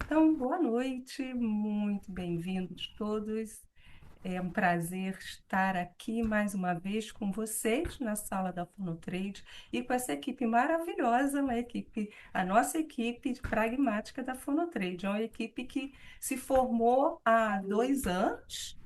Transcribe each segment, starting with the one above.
Então, boa noite, muito bem-vindos todos. É um prazer estar aqui mais uma vez com vocês na sala da Fonotrade e com essa equipe maravilhosa, a nossa equipe pragmática da Fonotrade. É uma equipe que se formou há 2 anos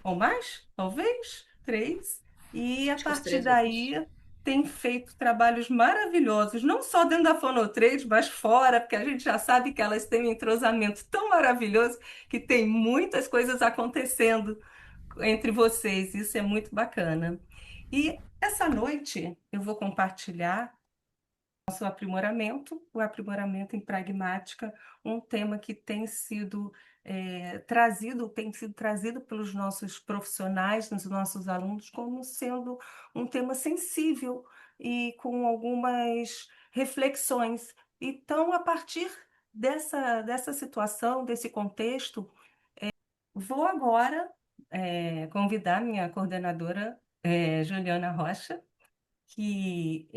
ou mais, talvez, 3, e a Acho que uns partir 3 anos. daí tem feito trabalhos maravilhosos, não só dentro da Fonotrade, mas fora, porque a gente já sabe que elas têm um entrosamento tão maravilhoso que tem muitas coisas acontecendo entre vocês, isso é muito bacana. E essa noite eu vou compartilhar nosso aprimoramento, o aprimoramento em pragmática, um tema que tem sido trazido pelos nossos profissionais, dos nossos alunos, como sendo um tema sensível e com algumas reflexões. Então, a partir dessa situação, desse contexto, vou agora convidar minha coordenadora, Juliana Rocha, que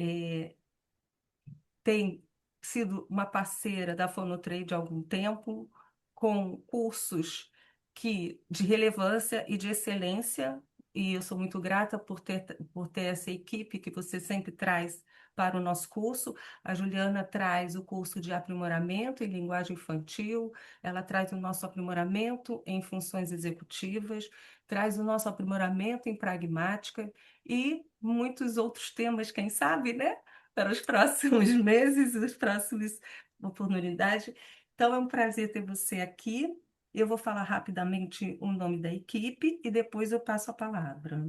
tem sido uma parceira da Fonotrade há algum tempo, com cursos de relevância e de excelência, e eu sou muito grata por ter essa equipe que você sempre traz para o nosso curso. A Juliana traz o curso de aprimoramento em linguagem infantil, ela traz o nosso aprimoramento em funções executivas, traz o nosso aprimoramento em pragmática e muitos outros temas, quem sabe, né? Para os próximos meses e as próximas oportunidades. Então, é um prazer ter você aqui. Eu vou falar rapidamente o nome da equipe e depois eu passo a palavra.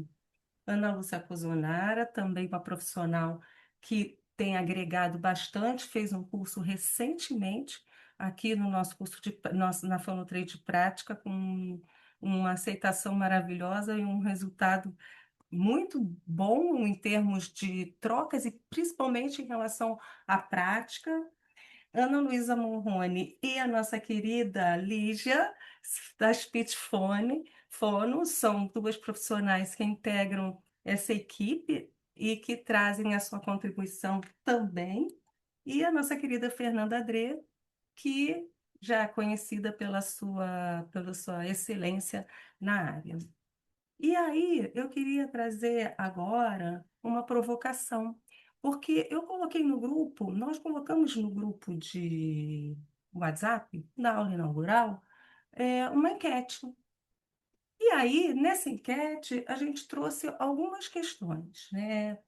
Ana Lúcia Cozonara, também uma profissional que tem agregado bastante, fez um curso recentemente aqui no nosso curso na Fonotrade Prática, com uma aceitação maravilhosa e um resultado muito bom em termos de trocas e principalmente em relação à prática. Ana Luísa Morrone e a nossa querida Lígia, da Fono, são duas profissionais que integram essa equipe e que trazem a sua contribuição também. E a nossa querida Fernanda Adré, que já é conhecida pela sua excelência na área. E aí, eu queria trazer agora uma provocação, porque nós colocamos no grupo de WhatsApp, na aula inaugural, uma enquete. E aí, nessa enquete, a gente trouxe algumas questões, né?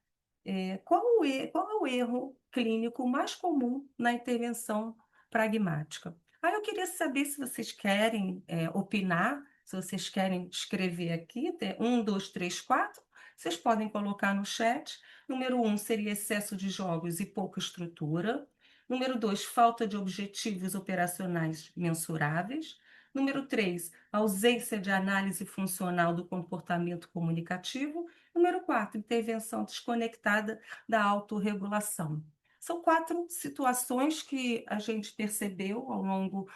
Qual é o erro clínico mais comum na intervenção pragmática? Aí eu queria saber se vocês querem opinar, se vocês querem escrever aqui, um, dois, três, quatro, vocês podem colocar no chat. Número um seria excesso de jogos e pouca estrutura. Número dois, falta de objetivos operacionais mensuráveis. Número três, ausência de análise funcional do comportamento comunicativo. Número 4, intervenção desconectada da autorregulação. São 4 situações que a gente percebeu ao longo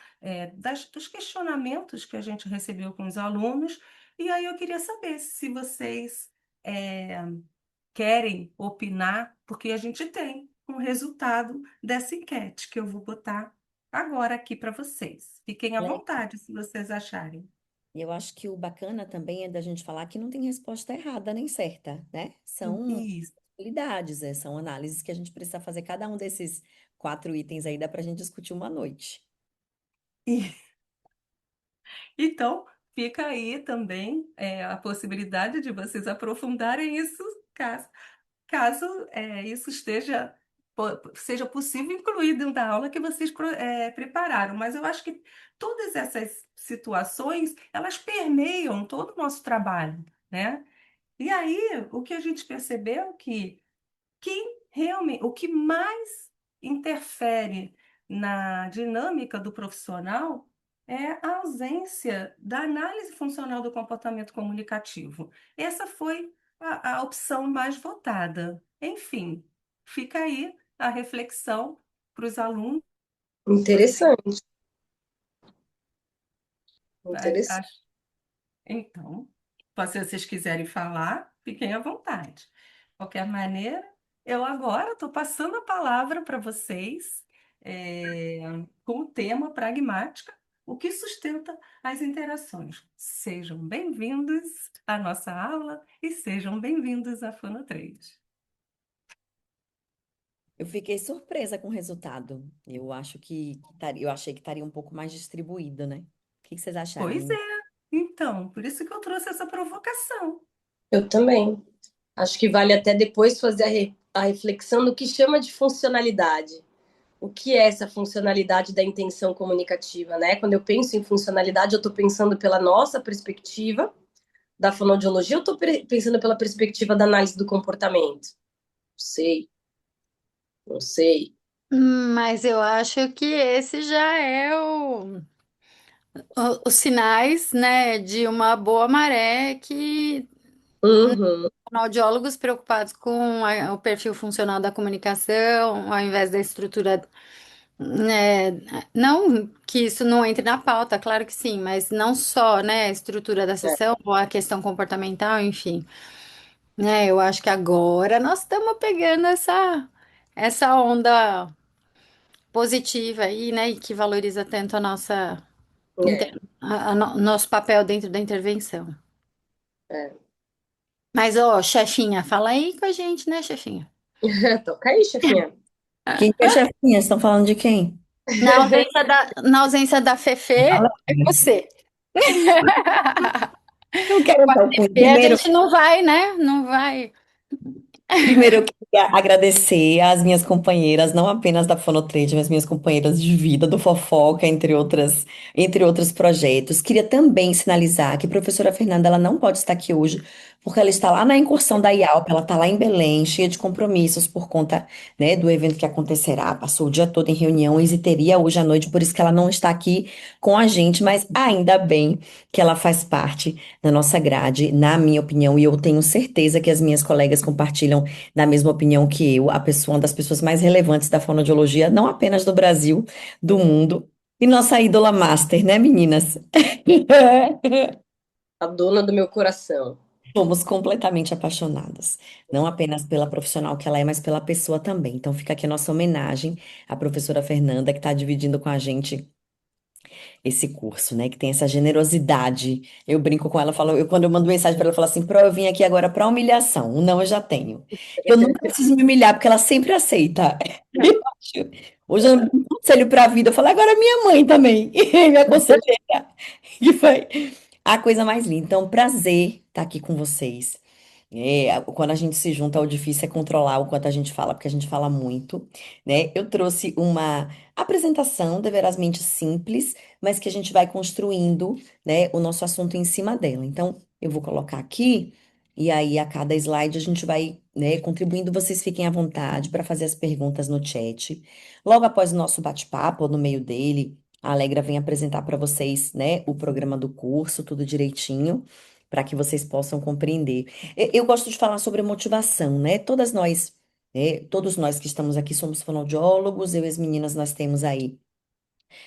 dos questionamentos que a gente recebeu com os alunos, e aí eu queria saber se vocês é, querem opinar, porque a gente tem um resultado dessa enquete que eu vou botar agora aqui para vocês. Fiquem à Legal. vontade se vocês acharem. E eu acho que o bacana também é da gente falar que não tem resposta errada nem certa, né? São Isso. possibilidades, são análises que a gente precisa fazer. Cada um desses 4 itens aí dá para a gente discutir uma noite. Então, fica aí também a possibilidade de vocês aprofundarem isso, caso isso seja possível incluir dentro da aula que vocês prepararam. Mas eu acho que todas essas situações, elas permeiam todo o nosso trabalho, né? E aí, o que a gente percebeu é que o que mais interfere na dinâmica do profissional é a ausência da análise funcional do comportamento comunicativo. Essa foi a opção mais votada. Enfim, fica aí a reflexão para os alunos. Vocês, Interessante, interessante. acho, então, se vocês quiserem falar, fiquem à vontade. De qualquer maneira, eu agora estou passando a palavra para vocês. é, com o tema pragmática, o que sustenta as interações. Sejam bem-vindos à nossa aula e sejam bem-vindos à Fono 3. Eu fiquei surpresa com o resultado. Eu acho eu achei que estaria um pouco mais distribuído, né? O que vocês acharam, Pois é, menino? então, por isso que eu trouxe essa provocação. Eu também. Acho que vale até depois fazer a reflexão do que chama de funcionalidade. O que é essa funcionalidade da intenção comunicativa, né? Quando eu penso em funcionalidade, eu estou pensando pela nossa perspectiva da fonoaudiologia, eu estou pensando pela perspectiva da análise do comportamento. Não sei, não sei. Mas eu acho que esse já é os sinais, né, de uma boa maré que Uhum, fonoaudiólogos preocupados com o perfil funcional da comunicação, ao invés da estrutura, né, não que isso não entre na pauta, claro que sim, mas não só, né, a estrutura da é, sessão ou a questão comportamental, enfim, né, eu acho que agora nós estamos pegando essa onda positiva aí, né, e que valoriza tanto a nossa é, nosso papel dentro da intervenção. é. Mas, ó, chefinha, fala aí com a gente, né, chefinha? Toca aí, chefinha. Quem que é chefinha? Estão falando de quem? Na ausência da Fefe, é você. Eu quero Com a dar o Fefe a gente não vai, né? Não vai. primeiro, eu queria agradecer às minhas companheiras, não apenas da Fonotrade, mas minhas companheiras de vida, do Fofoca, entre outros projetos. Queria também sinalizar que a professora Fernanda ela não pode estar aqui hoje, porque ela está lá na incursão da IALP, ela está lá em Belém, cheia de compromissos por conta, né, do evento que acontecerá. Passou o dia todo em reuniões e teria hoje à noite, por isso que ela não está aqui com a gente, mas ainda bem que ela faz parte da nossa grade, na minha opinião, e eu tenho certeza que as minhas colegas compartilham da mesma opinião que eu, a pessoa, uma das pessoas mais relevantes da fonoaudiologia, não apenas do Brasil, do mundo. E nossa ídola master, né, meninas? A dona do meu coração. Somos completamente apaixonadas, não apenas pela profissional que ela é, mas pela pessoa também. Então fica aqui a nossa homenagem à professora Fernanda, que está dividindo com a gente esse curso, né? Que tem essa generosidade. Eu brinco com ela, falo, quando eu mando mensagem para ela, eu falo assim, Pro, eu vim aqui agora para humilhação. O não eu já tenho. Eu nunca preciso me humilhar, porque ela sempre aceita. Eu acho. Hoje eu dou um conselho para a vida, eu falo, agora minha mãe também, minha conselheira, que foi a coisa mais linda. Então, prazer estar aqui com vocês. Quando a gente se junta, o difícil é controlar o quanto a gente fala, porque a gente fala muito, né? Eu trouxe uma apresentação deverazmente simples, mas que a gente vai construindo, né, o nosso assunto em cima dela. Então, eu vou colocar aqui, e aí a cada slide a gente vai, né, contribuindo. Vocês fiquem à vontade para fazer as perguntas no chat. Logo após o nosso bate-papo, ou no meio dele, a Alegra vem apresentar para vocês, né, o programa do curso, tudo direitinho, para que vocês possam compreender. Eu gosto de falar sobre motivação, né? Todos nós que estamos aqui somos fonoaudiólogos, eu e as meninas, nós temos aí,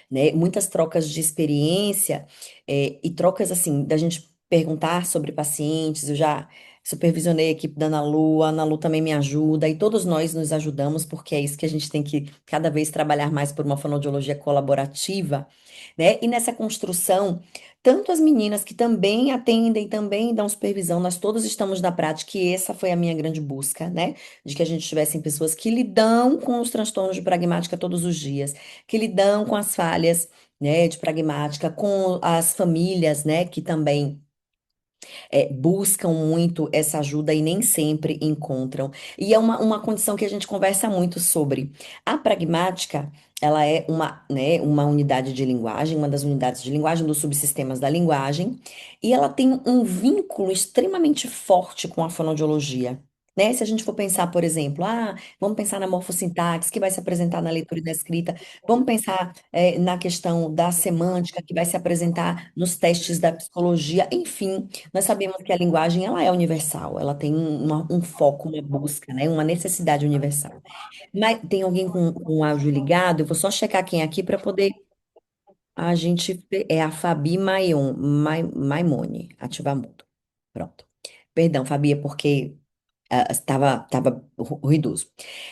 né? Muitas trocas de experiência, e trocas assim, da gente perguntar sobre pacientes. Eu já supervisionei a equipe da Ana a Ana Lu também me ajuda, e todos nós nos ajudamos, porque é isso que a gente tem que cada vez trabalhar mais por uma fonoaudiologia colaborativa, né? E nessa construção, tanto as meninas que também atendem, também dão supervisão, nós todos estamos na prática, e essa foi a minha grande busca, né? De que a gente tivesse pessoas que lidam com os transtornos de pragmática todos os dias, que lidam com as falhas, né, de pragmática, com as famílias, né, que também buscam muito essa ajuda e nem sempre encontram. E é uma condição que a gente conversa muito sobre. A pragmática, ela é uma unidade de linguagem, uma das unidades de linguagem dos subsistemas da linguagem, e ela tem um vínculo extremamente forte com a fonoaudiologia. Né? Se a gente for pensar, por exemplo, vamos pensar na morfossintaxe, que vai se apresentar na leitura e na escrita, vamos pensar na questão da semântica, que vai se apresentar nos testes da psicologia, enfim, nós sabemos que a linguagem ela é universal, ela tem um foco, uma busca, né? Uma necessidade universal. Mas tem alguém com o áudio ligado? Eu vou só checar quem é aqui para poder a gente. É a Fabi Maimone, ativar mudo. Pronto. Perdão, Fabi, é porque Estava ruidoso.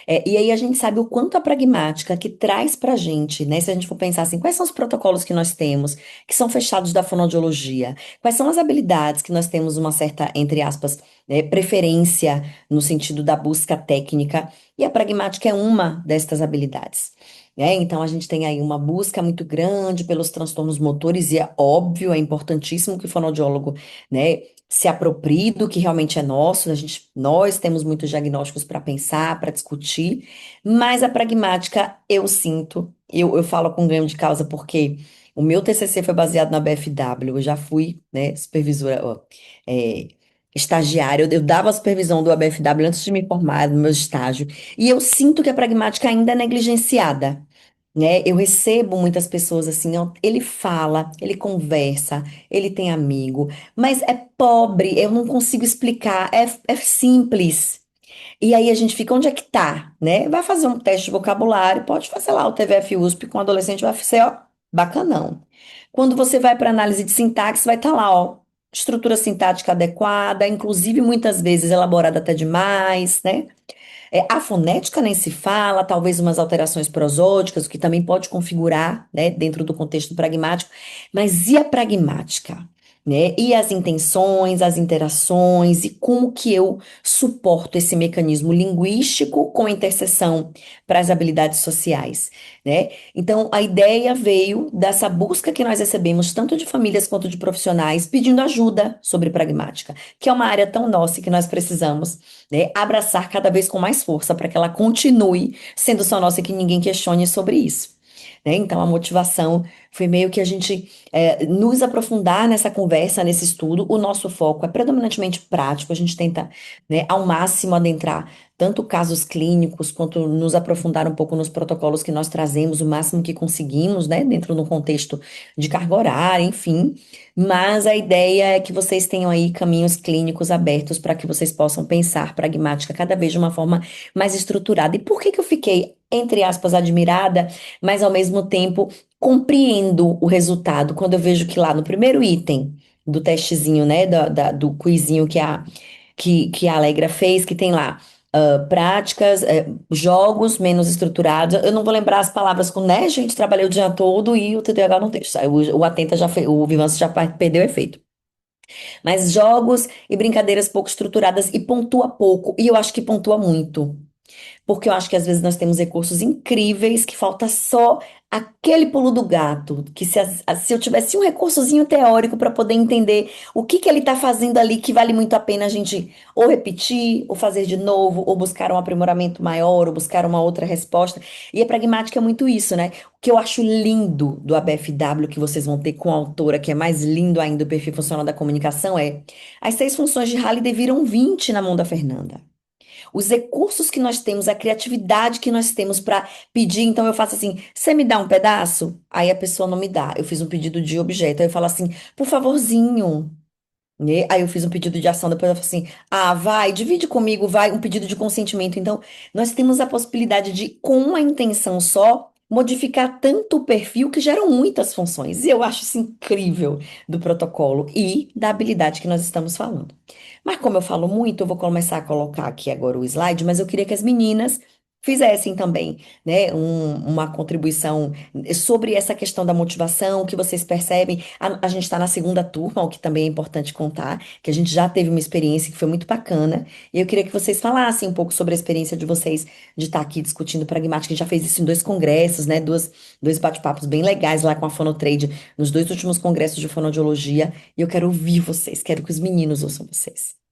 E aí a gente sabe o quanto a pragmática que traz para a gente, né? Se a gente for pensar assim, quais são os protocolos que nós temos, que são fechados da fonoaudiologia? Quais são as habilidades que nós temos uma certa, entre aspas, preferência no sentido da busca técnica? E a pragmática é uma destas habilidades. Então a gente tem aí uma busca muito grande pelos transtornos motores, e é óbvio, é importantíssimo que o fonoaudiólogo, né, se aproprie do que realmente é nosso. Nós temos muitos diagnósticos para pensar, para discutir, mas a pragmática eu sinto, eu falo com ganho de causa porque o meu TCC foi baseado na BFW, eu já fui, né, supervisora, ó, é, estagiária, eu dava a supervisão do ABFW antes de me formar no meu estágio, e eu sinto que a pragmática ainda é negligenciada. Eu recebo muitas pessoas assim, ó, ele fala, ele conversa, ele tem amigo, mas é pobre, eu não consigo explicar, é simples. E aí a gente fica, onde é que tá, né? Vai fazer um teste de vocabulário, pode fazer lá o TVF USP com adolescente, vai ser, ó, bacanão. Quando você vai para análise de sintaxe, vai estar lá, ó, estrutura sintática adequada, inclusive muitas vezes elaborada até demais, né? A fonética nem se fala, talvez umas alterações prosódicas, o que também pode configurar, né, dentro do contexto pragmático, mas e a pragmática? Né? E as intenções, as interações, e como que eu suporto esse mecanismo linguístico com interseção para as habilidades sociais, né? Então, a ideia veio dessa busca que nós recebemos, tanto de famílias quanto de profissionais, pedindo ajuda sobre pragmática, que é uma área tão nossa e que nós precisamos, né, abraçar cada vez com mais força para que ela continue sendo só nossa e que ninguém questione sobre isso. Então, a motivação foi meio que a gente nos aprofundar nessa conversa, nesse estudo. O nosso foco é predominantemente prático, a gente tenta, né, ao máximo adentrar tanto casos clínicos, quanto nos aprofundar um pouco nos protocolos que nós trazemos, o máximo que conseguimos, né, dentro do contexto de carga horária, enfim. Mas a ideia é que vocês tenham aí caminhos clínicos abertos para que vocês possam pensar pragmática cada vez de uma forma mais estruturada. E por que que eu fiquei, entre aspas, admirada, mas ao mesmo tempo compreendo o resultado quando eu vejo que lá no primeiro item do testezinho, né, do quizinho que a Alegra fez, que tem lá práticas, jogos menos estruturados. Eu não vou lembrar as palavras com, né, gente, trabalhei o dia todo e o TDAH não deixa. O Atenta já fez, o Vivance já perdeu efeito. Mas jogos e brincadeiras pouco estruturadas e pontua pouco. E eu acho que pontua muito. Porque eu acho que às vezes nós temos recursos incríveis que falta só aquele pulo do gato. Que se eu tivesse um recursozinho teórico para poder entender o que que ele está fazendo ali, que vale muito a pena a gente ou repetir, ou fazer de novo, ou buscar um aprimoramento maior, ou buscar uma outra resposta. E a pragmática é muito isso, né? O que eu acho lindo do ABFW, que vocês vão ter com a autora, que é mais lindo ainda, o perfil funcional da comunicação, é as 6 funções de Halliday viram 20 na mão da Fernanda. Os recursos que nós temos, a criatividade que nós temos para pedir. Então eu faço assim: você me dá um pedaço? Aí a pessoa não me dá. Eu fiz um pedido de objeto. Aí eu falo assim: por favorzinho. Né? Aí eu fiz um pedido de ação. Depois eu falo assim: ah, vai, divide comigo, vai. Um pedido de consentimento. Então nós temos a possibilidade de, com uma intenção só, modificar tanto o perfil que geram muitas funções. E eu acho isso incrível do protocolo e da habilidade que nós estamos falando. Mas como eu falo muito, eu vou começar a colocar aqui agora o slide, mas eu queria que as meninas fizessem também, né, uma contribuição sobre essa questão da motivação, o que vocês percebem. A gente está na segunda turma, o que também é importante contar, que a gente já teve uma experiência que foi muito bacana, e eu queria que vocês falassem um pouco sobre a experiência de vocês de estar aqui discutindo pragmática. A gente já fez isso em 2 congressos, né, dois bate-papos bem legais lá com a Fonotrade, nos 2 últimos congressos de fonoaudiologia, e eu quero ouvir vocês, quero que os meninos ouçam vocês.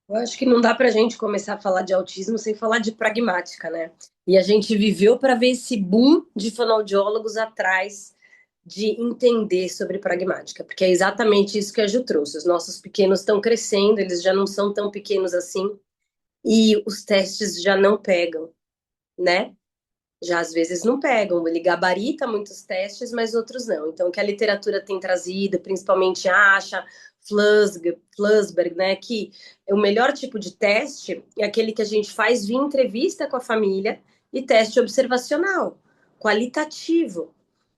Eu acho que não dá para a gente começar a falar de autismo sem falar de pragmática, né? E a gente viveu para ver esse boom de fonoaudiólogos atrás de entender sobre pragmática, porque é exatamente isso que a Ju trouxe. Os nossos pequenos estão crescendo, eles já não são tão pequenos assim, e os testes já não pegam, né? Já às vezes não pegam. Ele gabarita muitos testes, mas outros não. Então, o que a literatura tem trazido, principalmente a Asha, Flusberg, né, que o melhor tipo de teste é aquele que a gente faz via entrevista com a família e teste observacional, qualitativo,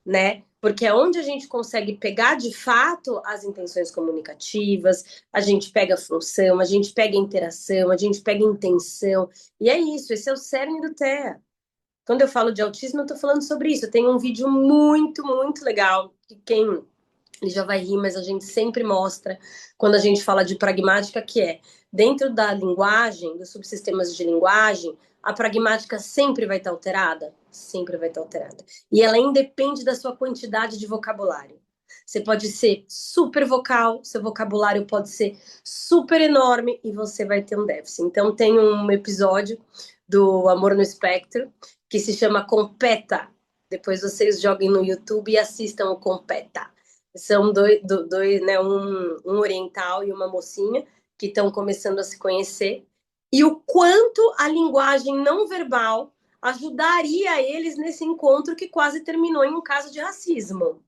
né? porque é onde a gente consegue pegar de fato as intenções comunicativas, a gente pega a função, a gente pega a interação, a gente pega a intenção, e é isso, esse é o cerne do TEA. Quando eu falo de autismo, eu estou falando sobre isso. Eu tenho um vídeo muito, muito legal, que quem ele já vai rir, mas a gente sempre mostra quando a gente fala de pragmática, que é dentro da linguagem, dos subsistemas de linguagem, a pragmática sempre vai estar alterada, sempre vai estar alterada. E ela independe da sua quantidade de vocabulário. Você pode ser super vocal, seu vocabulário pode ser super enorme e você vai ter um déficit. Então tem um episódio do Amor no Espectro que se chama Competa. Depois vocês joguem no YouTube e assistam o Competa. São dois né, um oriental e uma mocinha que estão começando a se conhecer, e o quanto a linguagem não verbal ajudaria eles nesse encontro que quase terminou em um caso de racismo.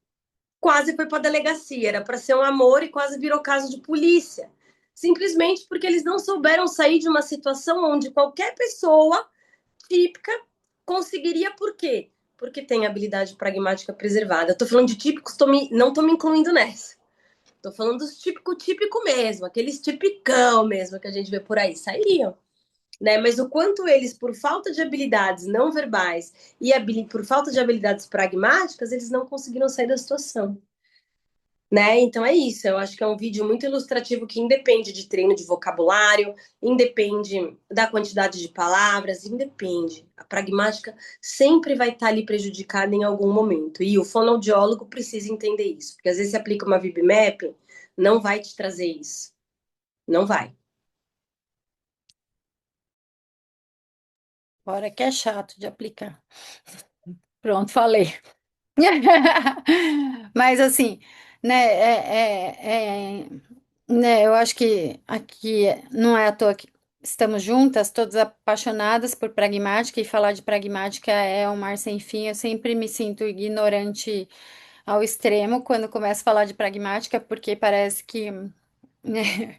Quase foi para a delegacia, era para ser um amor e quase virou caso de polícia. Simplesmente porque eles não souberam sair de uma situação onde qualquer pessoa típica conseguiria, por quê? Porque tem habilidade pragmática preservada. Eu tô falando de típicos, não tô me incluindo nessa. Tô falando dos típico mesmo, aqueles tipicão mesmo que a gente vê por aí, sairiam. Né? Mas o quanto eles, por falta de habilidades não verbais e por falta de habilidades pragmáticas, eles não conseguiram sair da situação. Né? Então é isso, eu acho que é um vídeo muito ilustrativo que independe de treino de vocabulário, independe da quantidade de palavras, independe. A pragmática sempre vai estar ali prejudicada em algum momento. E o fonoaudiólogo precisa entender isso, porque às vezes você aplica uma VibMap, não vai te trazer isso. Não vai. Fora que é chato de aplicar. Pronto, falei. Mas assim, né, né, eu acho que aqui não é à toa que estamos juntas, todas apaixonadas por pragmática, e falar de pragmática é um mar sem fim. Eu sempre me sinto ignorante ao extremo quando começo a falar de pragmática, porque parece que, né,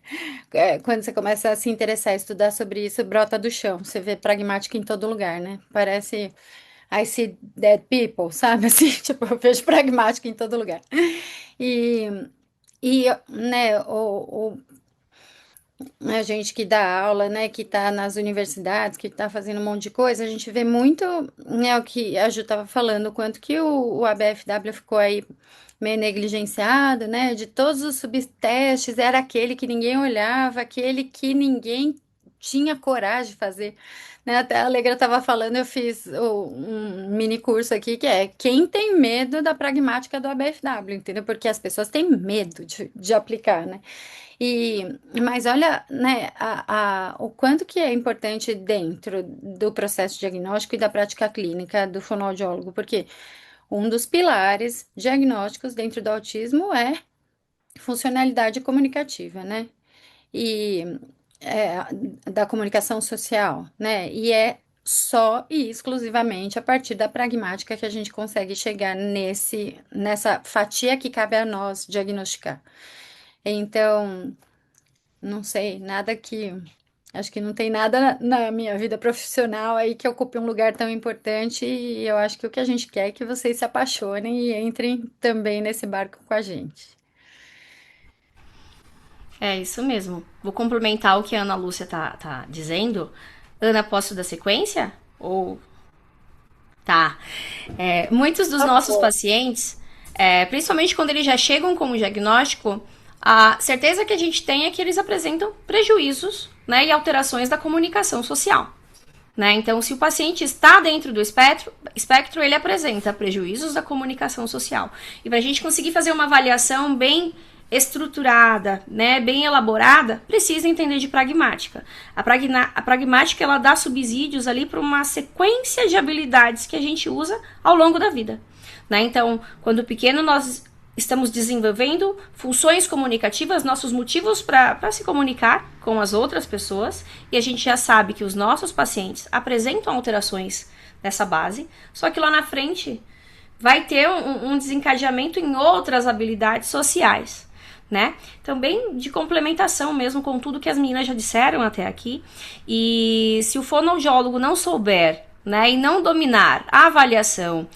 quando você começa a se interessar, a estudar sobre isso, brota do chão. Você vê pragmática em todo lugar, né? Parece I see dead people, sabe? Assim, tipo, eu vejo pragmática em todo lugar. E, né, a gente que dá aula, né, que tá nas universidades, que tá fazendo um monte de coisa, a gente vê muito, né, o que a Ju tava falando, o quanto que o ABFW ficou aí meio negligenciado, né, de todos os subtestes, era aquele que ninguém olhava, aquele que ninguém tinha coragem de fazer, né, até a Alegra tava falando, eu fiz um mini curso aqui, que é quem tem medo da pragmática do ABFW, entendeu? Porque as pessoas têm medo de aplicar, né? Mas olha, né, o quanto que é importante dentro do processo diagnóstico e da prática clínica do fonoaudiólogo, porque um dos pilares diagnósticos dentro do autismo é funcionalidade comunicativa, né? E é, da comunicação social, né? E é só e exclusivamente a partir da pragmática que a gente consegue chegar nessa fatia que cabe a nós diagnosticar. Então, não sei, nada que. Acho que não tem nada na minha vida profissional aí que ocupe um lugar tão importante, e eu acho que o que a gente quer é que vocês se apaixonem e entrem também nesse barco com a gente. É isso mesmo. Vou complementar o que a Ana Lúcia tá dizendo. Ana, posso dar sequência? Ou. Tá. Muitos dos nossos pacientes, principalmente quando eles já chegam com o diagnóstico, a certeza que a gente tem é que eles apresentam prejuízos, né, e alterações da comunicação social. Né? Então, se o paciente está dentro do espectro, ele apresenta prejuízos da comunicação social. E para a gente conseguir fazer uma avaliação bem estruturada, né, bem elaborada, precisa entender de pragmática. A pragmática, ela dá subsídios ali para uma sequência de habilidades que a gente usa ao longo da vida. Né? Então, quando pequeno, nós estamos desenvolvendo funções comunicativas, nossos motivos para se comunicar com as outras pessoas, e a gente já sabe que os nossos pacientes apresentam alterações nessa base, só que lá na frente vai ter um desencadeamento em outras habilidades sociais, né? Então, bem de complementação mesmo com tudo que as meninas já disseram até aqui. E se o fonoaudiólogo não souber, né, e não dominar a avaliação,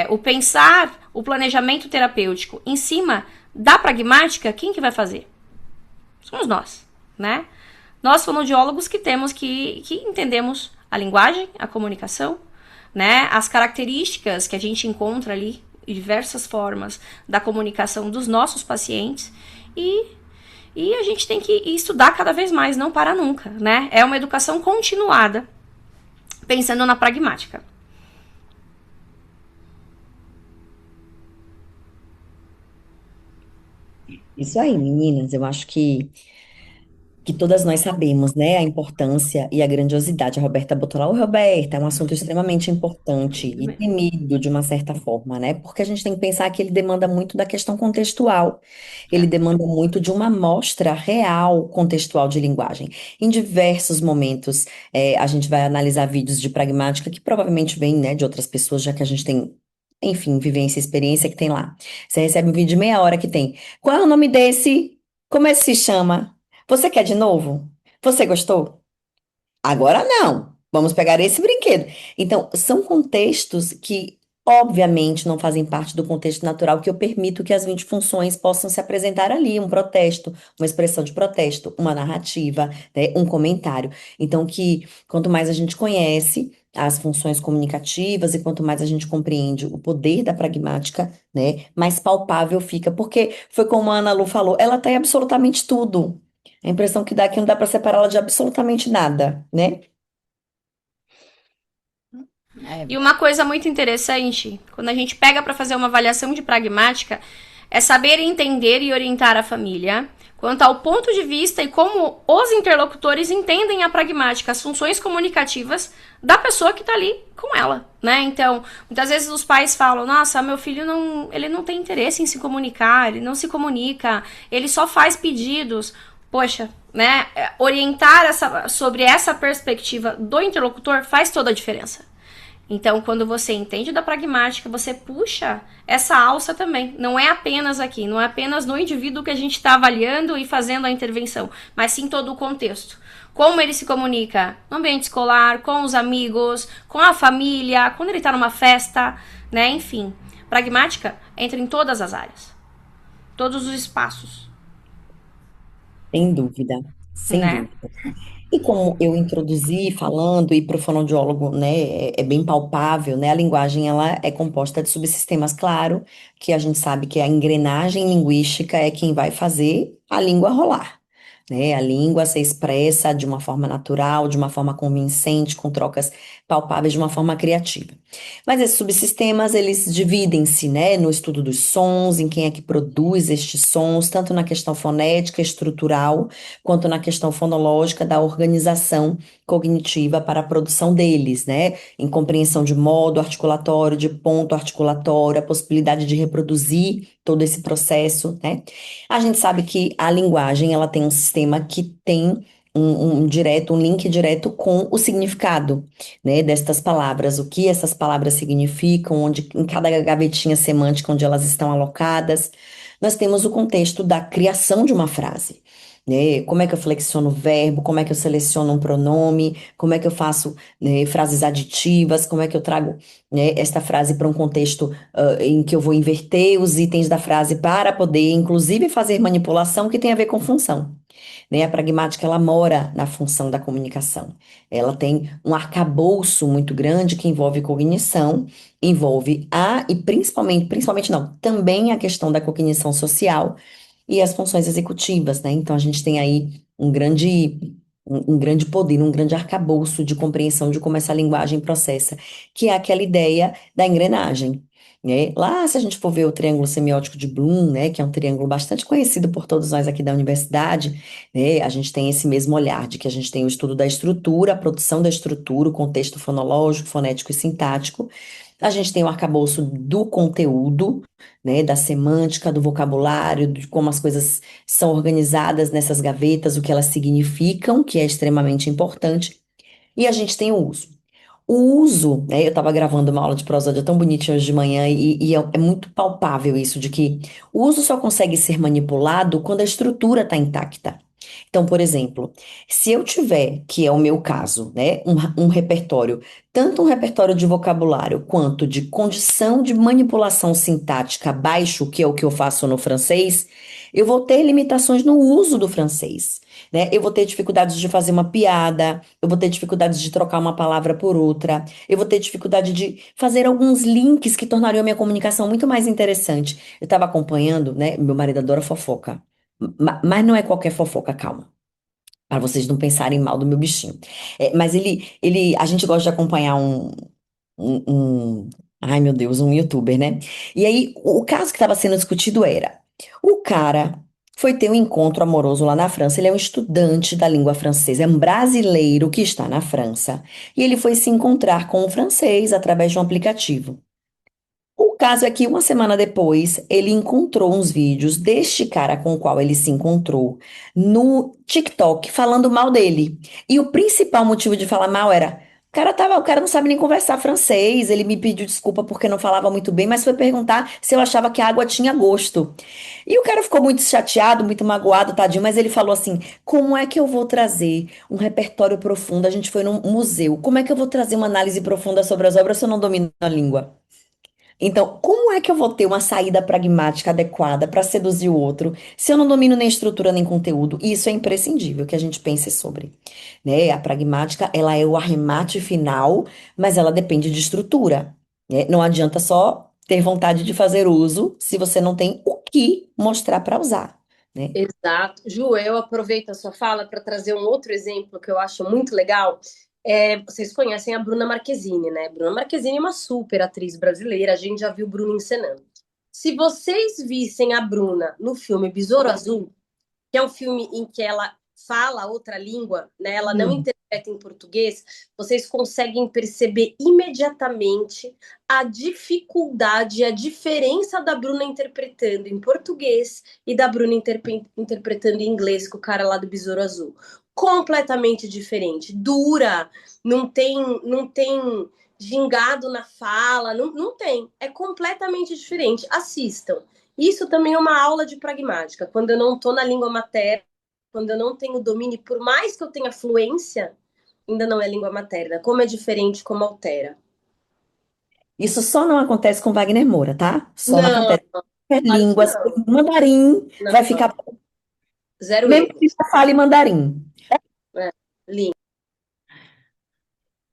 o pensar o planejamento terapêutico em cima da pragmática, quem que vai fazer? Somos nós, né? Nós fonoaudiólogos que temos que entendemos a linguagem, a comunicação, né? As características que a gente encontra ali, diversas formas da comunicação dos nossos pacientes e a gente tem que estudar cada vez mais, não parar nunca, né? É uma educação continuada, pensando na pragmática. Isso aí, meninas. Eu acho que todas nós sabemos, né, a importância e a grandiosidade. A Roberta botou lá, ô Roberta, é um assunto extremamente importante e temido de uma certa forma, né? Porque a gente tem que pensar que ele demanda muito da questão contextual. Ele demanda muito de uma amostra real contextual de linguagem. Em diversos momentos, a gente vai analisar vídeos de pragmática que provavelmente vêm, né, de outras pessoas, já que a gente tem, enfim, vivência e experiência que tem lá. Você recebe um vídeo de meia hora que tem. Qual é o nome desse? Como é que se chama? Você quer de novo? Você gostou? Agora não. Vamos pegar esse brinquedo. Então, são contextos que, obviamente, não fazem parte do contexto natural que eu permito que as 20 funções possam se apresentar ali, um protesto, uma expressão de protesto, uma narrativa, né, um comentário. Então, que quanto mais a gente conhece as funções comunicativas e quanto mais a gente compreende o poder da pragmática, né, mais palpável fica, porque foi como a Ana Lu falou, ela tem absolutamente tudo. A impressão que dá é que não dá para separá-la de absolutamente nada, né? E uma coisa muito interessante, quando a gente pega para fazer uma avaliação de pragmática, é saber entender e orientar a família quanto ao ponto de vista e como os interlocutores entendem a pragmática, as funções comunicativas da pessoa que está ali com ela, né? Então, muitas vezes os pais falam, nossa, meu filho ele não tem interesse em se comunicar, ele não se comunica, ele só faz pedidos. Poxa, né? Orientar sobre essa perspectiva do interlocutor faz toda a diferença. Então, quando você entende da pragmática, você puxa essa alça também. Não é apenas aqui, não é apenas no indivíduo que a gente está avaliando e fazendo a intervenção, mas sim todo o contexto. Como ele se comunica no ambiente escolar, com os amigos, com a família, quando ele está numa festa, né? Enfim, pragmática entra em todas as áreas, todos os espaços, Sem dúvida, sem né? dúvida. E como eu introduzi falando, e para o fonoaudiólogo, né, é bem palpável, né, a linguagem ela é composta de subsistemas, claro, que a gente sabe que a engrenagem linguística é quem vai fazer a língua rolar, né, a língua ser expressa de uma forma natural, de uma forma convincente, com trocas palpáveis, de uma forma criativa. Mas esses subsistemas, eles dividem-se, né, no estudo dos sons, em quem é que produz estes sons, tanto na questão fonética, estrutural, quanto na questão fonológica da organização cognitiva para a produção deles, né? Em compreensão de modo articulatório, de ponto articulatório, a possibilidade de reproduzir todo esse processo, né? A gente sabe que a linguagem, ela tem um sistema que tem um link direto com o significado, né, destas palavras, o que essas palavras significam, onde em cada gavetinha semântica onde elas estão alocadas. Nós temos o contexto da criação de uma frase, né? Como é que eu flexiono o verbo, como é que eu seleciono um pronome, como é que eu faço, né, frases aditivas, como é que eu trago, né, esta frase para um contexto em que eu vou inverter os itens da frase para poder, inclusive, fazer manipulação que tem a ver com função, né? A pragmática, ela mora na função da comunicação. Ela tem um arcabouço muito grande que envolve cognição, envolve e principalmente não, também a questão da cognição social e as funções executivas, né? Então a gente tem aí um grande poder, um grande arcabouço de compreensão de como essa linguagem processa, que é aquela ideia da engrenagem. Né? Lá, se a gente for ver o triângulo semiótico de Bloom, né, que é um triângulo bastante conhecido por todos nós aqui da universidade, né, a gente tem esse mesmo olhar de que a gente tem o estudo da estrutura, a produção da estrutura, o contexto fonológico, fonético e sintático. A gente tem o arcabouço do conteúdo, né, da semântica, do vocabulário, de como as coisas são organizadas nessas gavetas, o que elas significam, que é extremamente importante. E a gente tem o uso. O uso, né, eu estava gravando uma aula de prosódia tão bonitinha hoje de manhã e é muito palpável isso, de que o uso só consegue ser manipulado quando a estrutura está intacta. Então, por exemplo, se eu tiver, que é o meu caso, né, um repertório, tanto um repertório de vocabulário quanto de condição de manipulação sintática baixo, que é o que eu faço no francês, eu vou ter limitações no uso do francês, né? Eu vou ter dificuldades de fazer uma piada, eu vou ter dificuldades de trocar uma palavra por outra, eu vou ter dificuldade de fazer alguns links que tornariam a minha comunicação muito mais interessante. Eu estava acompanhando, né? Meu marido adora fofoca. Mas não é qualquer fofoca, calma. Para vocês não pensarem mal do meu bichinho. Mas a gente gosta de acompanhar ai meu Deus, um youtuber, né? E aí, o caso que estava sendo discutido era, o cara foi ter um encontro amoroso lá na França, ele é um estudante da língua francesa, é um brasileiro que está na França, e ele foi se encontrar com o francês através de um aplicativo. O caso é que uma semana depois, ele encontrou uns vídeos deste cara com o qual ele se encontrou no TikTok falando mal dele. E o principal motivo de falar mal era, o cara não sabe nem conversar francês, ele me pediu desculpa porque não falava muito bem, mas foi perguntar se eu achava que a água tinha gosto. E o cara ficou muito chateado, muito magoado, tadinho, mas ele falou assim: "Como é que eu vou trazer um repertório profundo? A gente foi num museu. Como é que eu vou trazer uma análise profunda sobre as obras se eu não domino a língua?" Então, como é que eu vou ter uma saída pragmática adequada para seduzir o outro se eu não domino nem estrutura nem conteúdo? E isso é imprescindível que a gente pense sobre, né? A pragmática, ela é o arremate final, mas ela depende de estrutura, né? Não adianta só ter vontade de fazer uso se você não tem o que mostrar para usar, né? Exato. Ju, eu aproveito a sua fala para trazer um outro exemplo que eu acho muito legal. Vocês conhecem a Bruna Marquezine, né? Bruna Marquezine é uma super atriz brasileira, a gente já viu Bruna encenando. Se vocês vissem a Bruna no filme Besouro Azul, que é um filme em que ela fala outra língua, né? Ela não interpreta em português, vocês conseguem perceber imediatamente a dificuldade, a diferença da Bruna interpretando em português e da Bruna interpretando em inglês com o cara lá do Besouro Azul. Completamente diferente, dura, não tem gingado na fala, não tem, é completamente diferente. Assistam. Isso também é uma aula de pragmática. Quando eu não estou na língua materna, quando eu não tenho domínio, por mais que eu tenha fluência, ainda não é língua materna. Como é diferente, como altera. Isso só não acontece com Wagner Moura, tá? Só não Não, acontece com claro que línguas. não. Mandarim vai Não, ficar, zero mesmo que erros. você fale mandarim. É, lindo.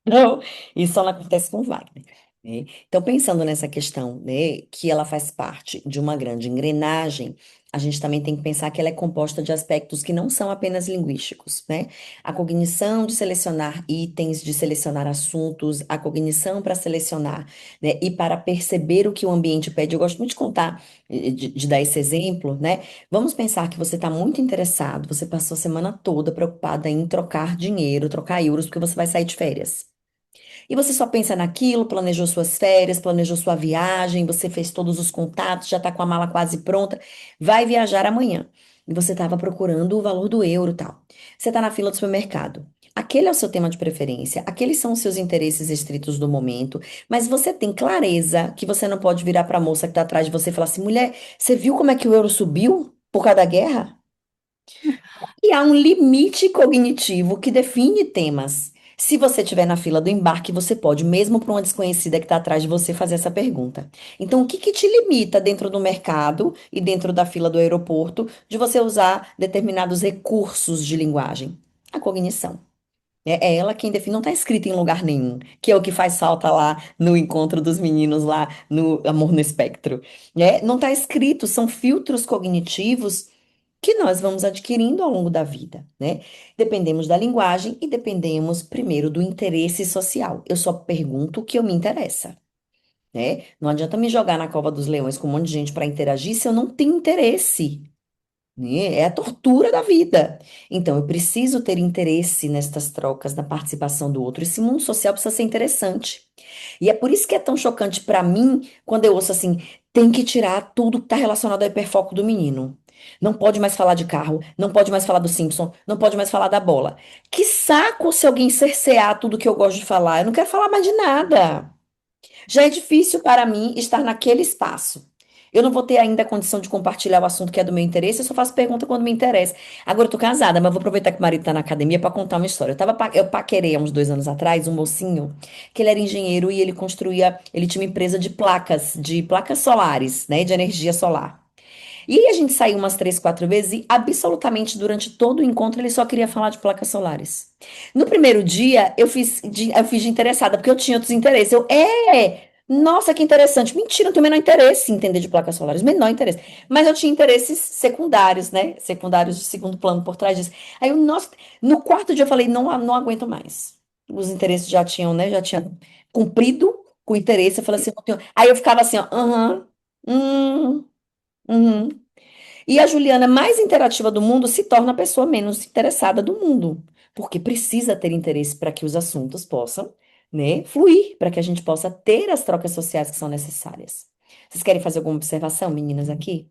Não, isso só não acontece com Wagner, né? Então, pensando nessa questão, né, que ela faz parte de uma grande engrenagem, a gente também tem que pensar que ela é composta de aspectos que não são apenas linguísticos, né? A cognição de selecionar itens, de selecionar assuntos, a cognição para selecionar, né, e para perceber o que o ambiente pede. Eu gosto muito de contar, de dar esse exemplo, né? Vamos pensar que você está muito interessado, você passou a semana toda preocupada em trocar dinheiro, trocar euros, porque você vai sair de férias. E você só pensa naquilo, planejou suas férias, planejou sua viagem, você fez todos os contatos, já está com a mala quase pronta, vai viajar amanhã. E você estava procurando o valor do euro e tal. Você está na fila do supermercado. Aquele é o seu tema de preferência, aqueles são os seus interesses estritos do momento, mas você tem clareza que você não pode virar para a moça que está atrás de você e falar assim: mulher, você viu como é que o euro subiu por causa da guerra? E há um limite cognitivo que define temas. Se você estiver na fila do embarque, você pode, mesmo para uma desconhecida que está atrás de você, fazer essa pergunta. Então, o que que te limita dentro do mercado e dentro da fila do aeroporto de você usar determinados recursos de linguagem? A cognição. É ela quem define, não está escrito em lugar nenhum, que é o que faz falta lá no encontro dos meninos lá no Amor no Espectro. Não está escrito, são filtros cognitivos que nós vamos adquirindo ao longo da vida, né? Dependemos da linguagem e dependemos primeiro do interesse social. Eu só pergunto o que eu me interessa, né? Não adianta me jogar na cova dos leões com um monte de gente para interagir se eu não tenho interesse, né? É a tortura da vida. Então, eu preciso ter interesse nestas trocas, na participação do outro. Esse mundo social precisa ser interessante. E é por isso que é tão chocante para mim quando eu ouço assim, tem que tirar tudo que está relacionado ao hiperfoco do menino. Não pode mais falar de carro, não pode mais falar do Simpson, não pode mais falar da bola. Que saco se alguém cercear tudo que eu gosto de falar. Eu não quero falar mais de nada. Já é difícil para mim estar naquele espaço. Eu não vou ter ainda a condição de compartilhar o assunto que é do meu interesse, eu só faço pergunta quando me interessa. Agora eu tô casada, mas vou aproveitar que o marido tá na academia para contar uma história. Eu paquerei há uns 2 anos atrás um mocinho que ele era engenheiro e ele tinha uma empresa de placas solares, né, de energia solar. E aí a gente saiu umas 3, 4 vezes e absolutamente durante todo o encontro ele só queria falar de placas solares. No primeiro dia eu fiz de interessada, porque eu tinha outros interesses. Nossa, que interessante. Mentira, não tenho o menor interesse em entender de placas solares, menor interesse. Mas eu tinha interesses secundários, né? Secundários de segundo plano por trás disso. Aí nossa, no quarto dia eu falei, não, não aguento mais. Os interesses já tinham, né? Já tinha cumprido com o interesse. Eu falei assim, não tenho... Aí eu ficava assim, ó, aham, uhum. E a Juliana mais interativa do mundo se torna a pessoa menos interessada do mundo, porque precisa ter interesse para que os assuntos possam, né, fluir, para que a gente possa ter as trocas sociais que são necessárias. Vocês querem fazer alguma observação, meninas, aqui?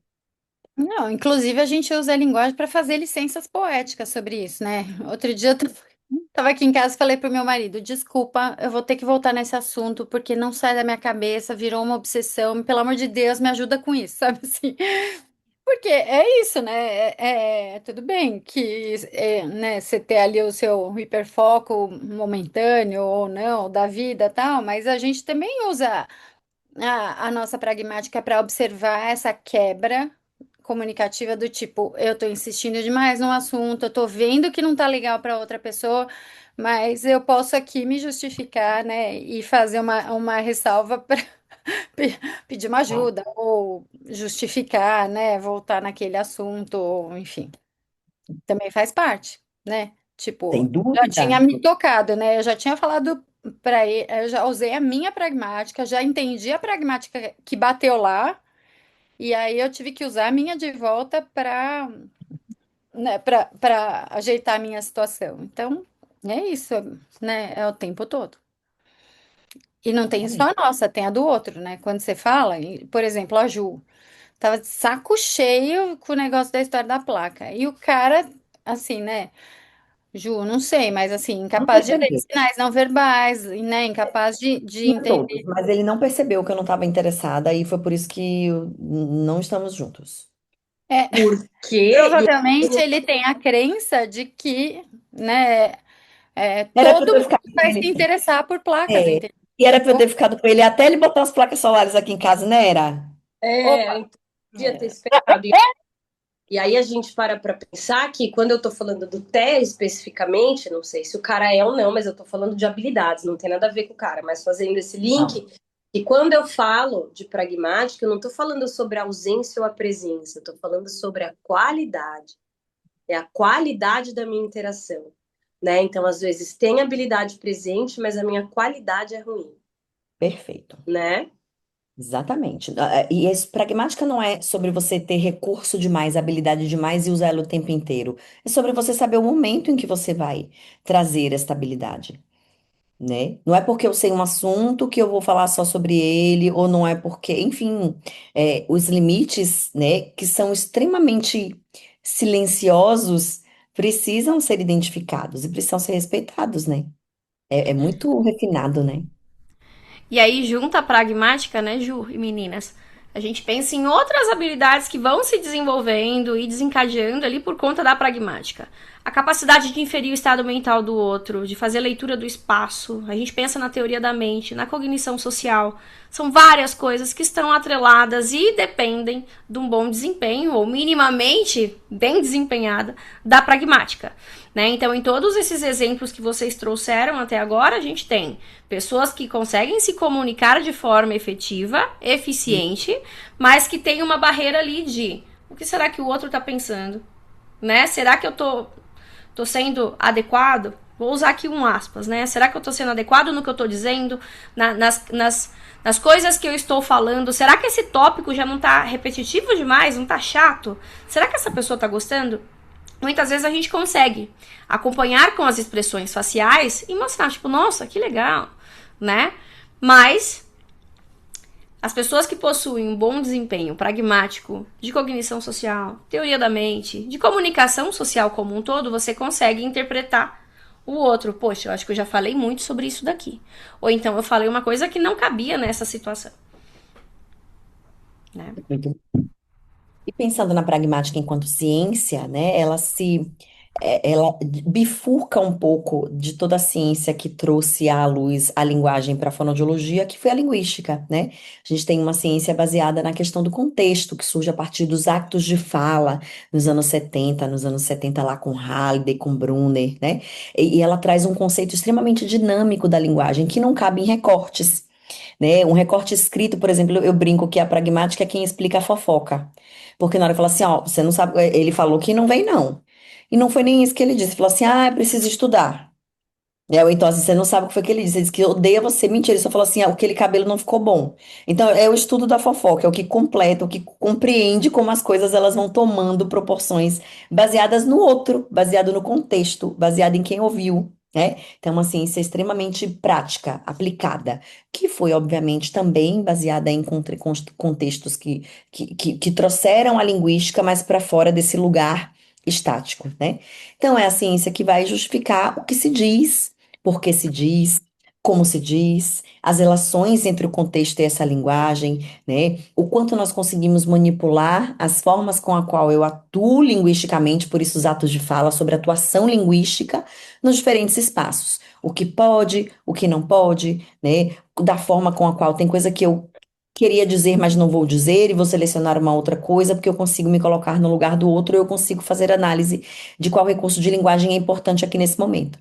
Não, inclusive a gente usa a linguagem para fazer licenças poéticas sobre isso, né? Outro dia eu tava aqui em casa e falei pro meu marido, desculpa, eu vou ter que voltar nesse assunto porque não sai da minha cabeça, virou uma obsessão, pelo amor de Deus, me ajuda com isso, sabe assim? Porque é isso, né? Tudo bem que né, você ter ali o seu hiperfoco momentâneo ou não da vida e tal, mas a gente também usa a nossa pragmática para observar essa quebra comunicativa do tipo, eu tô insistindo demais no assunto, eu tô vendo que não tá legal para outra pessoa, mas eu posso aqui me justificar, né, e fazer uma ressalva para pedir uma Ah, ajuda ou justificar, né, voltar naquele assunto, ou, enfim, também faz parte, né? sem Tipo, já tinha dúvida. me tocado, né? Eu já tinha falado para ele, eu já usei a minha pragmática, já entendi a pragmática que bateu lá, e aí eu tive que usar a minha de volta para, né, para ajeitar a minha situação. Então, é isso, né? É o tempo todo. E não tem só Exatamente. a nossa, tem a do outro, né? Quando você fala, por exemplo, a Ju. Tava de saco cheio com o negócio da história da placa. E o cara, assim, né? Ju, não sei, mas assim, Não incapaz de ler percebeu. sinais não verbais, e, né? Incapaz de Não entender. todos, mas ele não percebeu que eu não estava interessada e foi por isso que não estamos juntos. É, Porque, e provavelmente ele tem a crença de que, né? Era para eu Todo ter mundo ficado com vai se ele. interessar por placas, É. entendeu? E era para eu ter ficado com ele até ele botar as placas solares aqui em casa, não era? Opa! então, podia ter É. esperado. E aí a gente para pensar que quando eu estou falando do TE especificamente, não sei se o cara é ou não, mas eu estou falando de habilidades, não tem nada a ver com o cara, mas fazendo esse Não. link, e quando eu falo de pragmática, eu não estou falando sobre a ausência ou a presença, eu estou falando sobre a qualidade. É a qualidade da minha interação, né? Então, às vezes tem habilidade presente, mas a minha qualidade é ruim, Perfeito. né? Exatamente. E esse pragmática não é sobre você ter recurso demais, habilidade demais e usar ela o tempo inteiro. É sobre você saber o momento em que você vai trazer esta habilidade, né? Não é porque eu sei um assunto que eu vou falar só sobre ele, ou não é porque, enfim, os limites, né, que são extremamente silenciosos, precisam ser identificados e precisam ser respeitados, né? É muito refinado, né? E aí junta a pragmática, né, Ju e meninas? A gente pensa em outras habilidades que vão se desenvolvendo e desencadeando ali por conta da pragmática. A capacidade de inferir o estado mental do outro, de fazer leitura do espaço. A gente pensa na teoria da mente, na cognição social. São várias coisas que estão atreladas e dependem de um bom desempenho, ou minimamente bem desempenhada, da pragmática. Né? Então, em todos esses exemplos que vocês trouxeram até agora, a gente tem pessoas que conseguem se comunicar de forma efetiva, eficiente, mas que tem uma barreira ali de o que será que o outro está pensando? Né? Será que eu tô sendo adequado? Vou usar aqui um aspas, né? Será que eu tô sendo adequado no que eu tô dizendo? Nas coisas que eu estou falando? Será que esse tópico já não tá repetitivo demais? Não tá chato? Será que essa pessoa tá gostando? Muitas vezes a gente consegue acompanhar com as expressões faciais e mostrar, tipo, nossa, que legal, né? Mas as pessoas que possuem um bom desempenho pragmático de cognição social, teoria da mente, de comunicação social como um todo, você consegue interpretar o outro. Poxa, eu acho que eu já falei muito sobre isso daqui. Ou então eu falei uma coisa que não cabia nessa situação. né? Muito. E pensando na pragmática enquanto ciência, né, ela bifurca um pouco de toda a ciência que trouxe à luz a linguagem para a fonoaudiologia, que foi a linguística, né? A gente tem uma ciência baseada na questão do contexto, que surge a partir dos actos de fala nos anos 70 lá com Halliday, com Brunner, né? E ela traz um conceito extremamente dinâmico da linguagem, que não cabe em recortes, né? Um recorte escrito, por exemplo, eu brinco que a pragmática é quem explica a fofoca. Porque na hora que fala assim, ó, você não sabe, ele falou que não vem, não. E não foi nem isso que ele disse. Ele falou assim, ah, eu preciso estudar. Ou então, assim, você não sabe o que foi que ele disse. Ele disse que odeia você. Mentira, ele só falou assim, ah, aquele cabelo não ficou bom. Então, é o estudo da fofoca, é o que completa, o que compreende como as coisas elas vão tomando proporções baseadas no outro, baseado no contexto, baseado em quem ouviu, né? Então, é uma ciência extremamente prática, aplicada, que foi, obviamente, também baseada em contextos que trouxeram a linguística mais para fora desse lugar estático, né? Então, é a ciência que vai justificar o que se diz, por que se diz, como se diz, as relações entre o contexto e essa linguagem, né? O quanto nós conseguimos manipular as formas com a qual eu atuo linguisticamente, por isso os atos de fala sobre atuação linguística nos diferentes espaços. O que pode, o que não pode, né? Da forma com a qual tem coisa que eu queria dizer, mas não vou dizer, e vou selecionar uma outra coisa, porque eu consigo me colocar no lugar do outro, eu consigo fazer análise de qual recurso de linguagem é importante aqui nesse momento.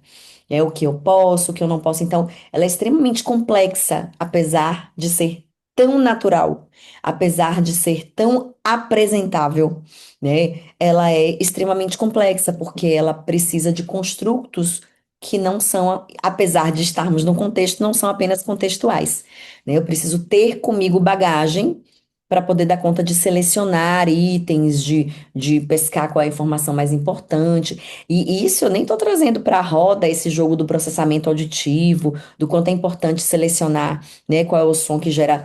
É o que eu posso, o que eu não posso. Então, ela é extremamente complexa, apesar de ser tão natural, apesar de ser tão apresentável, né? Ela é extremamente complexa, porque ela precisa de construtos que não são, apesar de estarmos no contexto, não são apenas contextuais, né? Eu preciso ter comigo bagagem para poder dar conta de selecionar itens, de pescar qual é a informação mais importante. E isso eu nem estou trazendo para a roda esse jogo do processamento auditivo, do quanto é importante selecionar, né, qual é o som que gera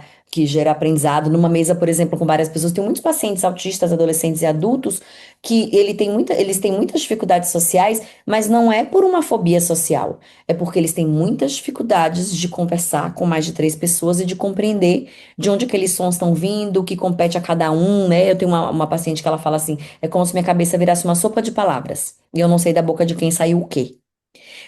aprendizado. Numa mesa, por exemplo, com várias pessoas, tem muitos pacientes autistas, adolescentes e adultos, que eles têm muitas dificuldades sociais, mas não é por uma fobia social, é porque eles têm muitas dificuldades de conversar com mais de três pessoas e de compreender de onde aqueles sons estão vindo, o que compete a cada um, né? Eu tenho uma paciente que ela fala assim, é como se minha cabeça virasse uma sopa de palavras. E eu não sei da boca de quem saiu o quê.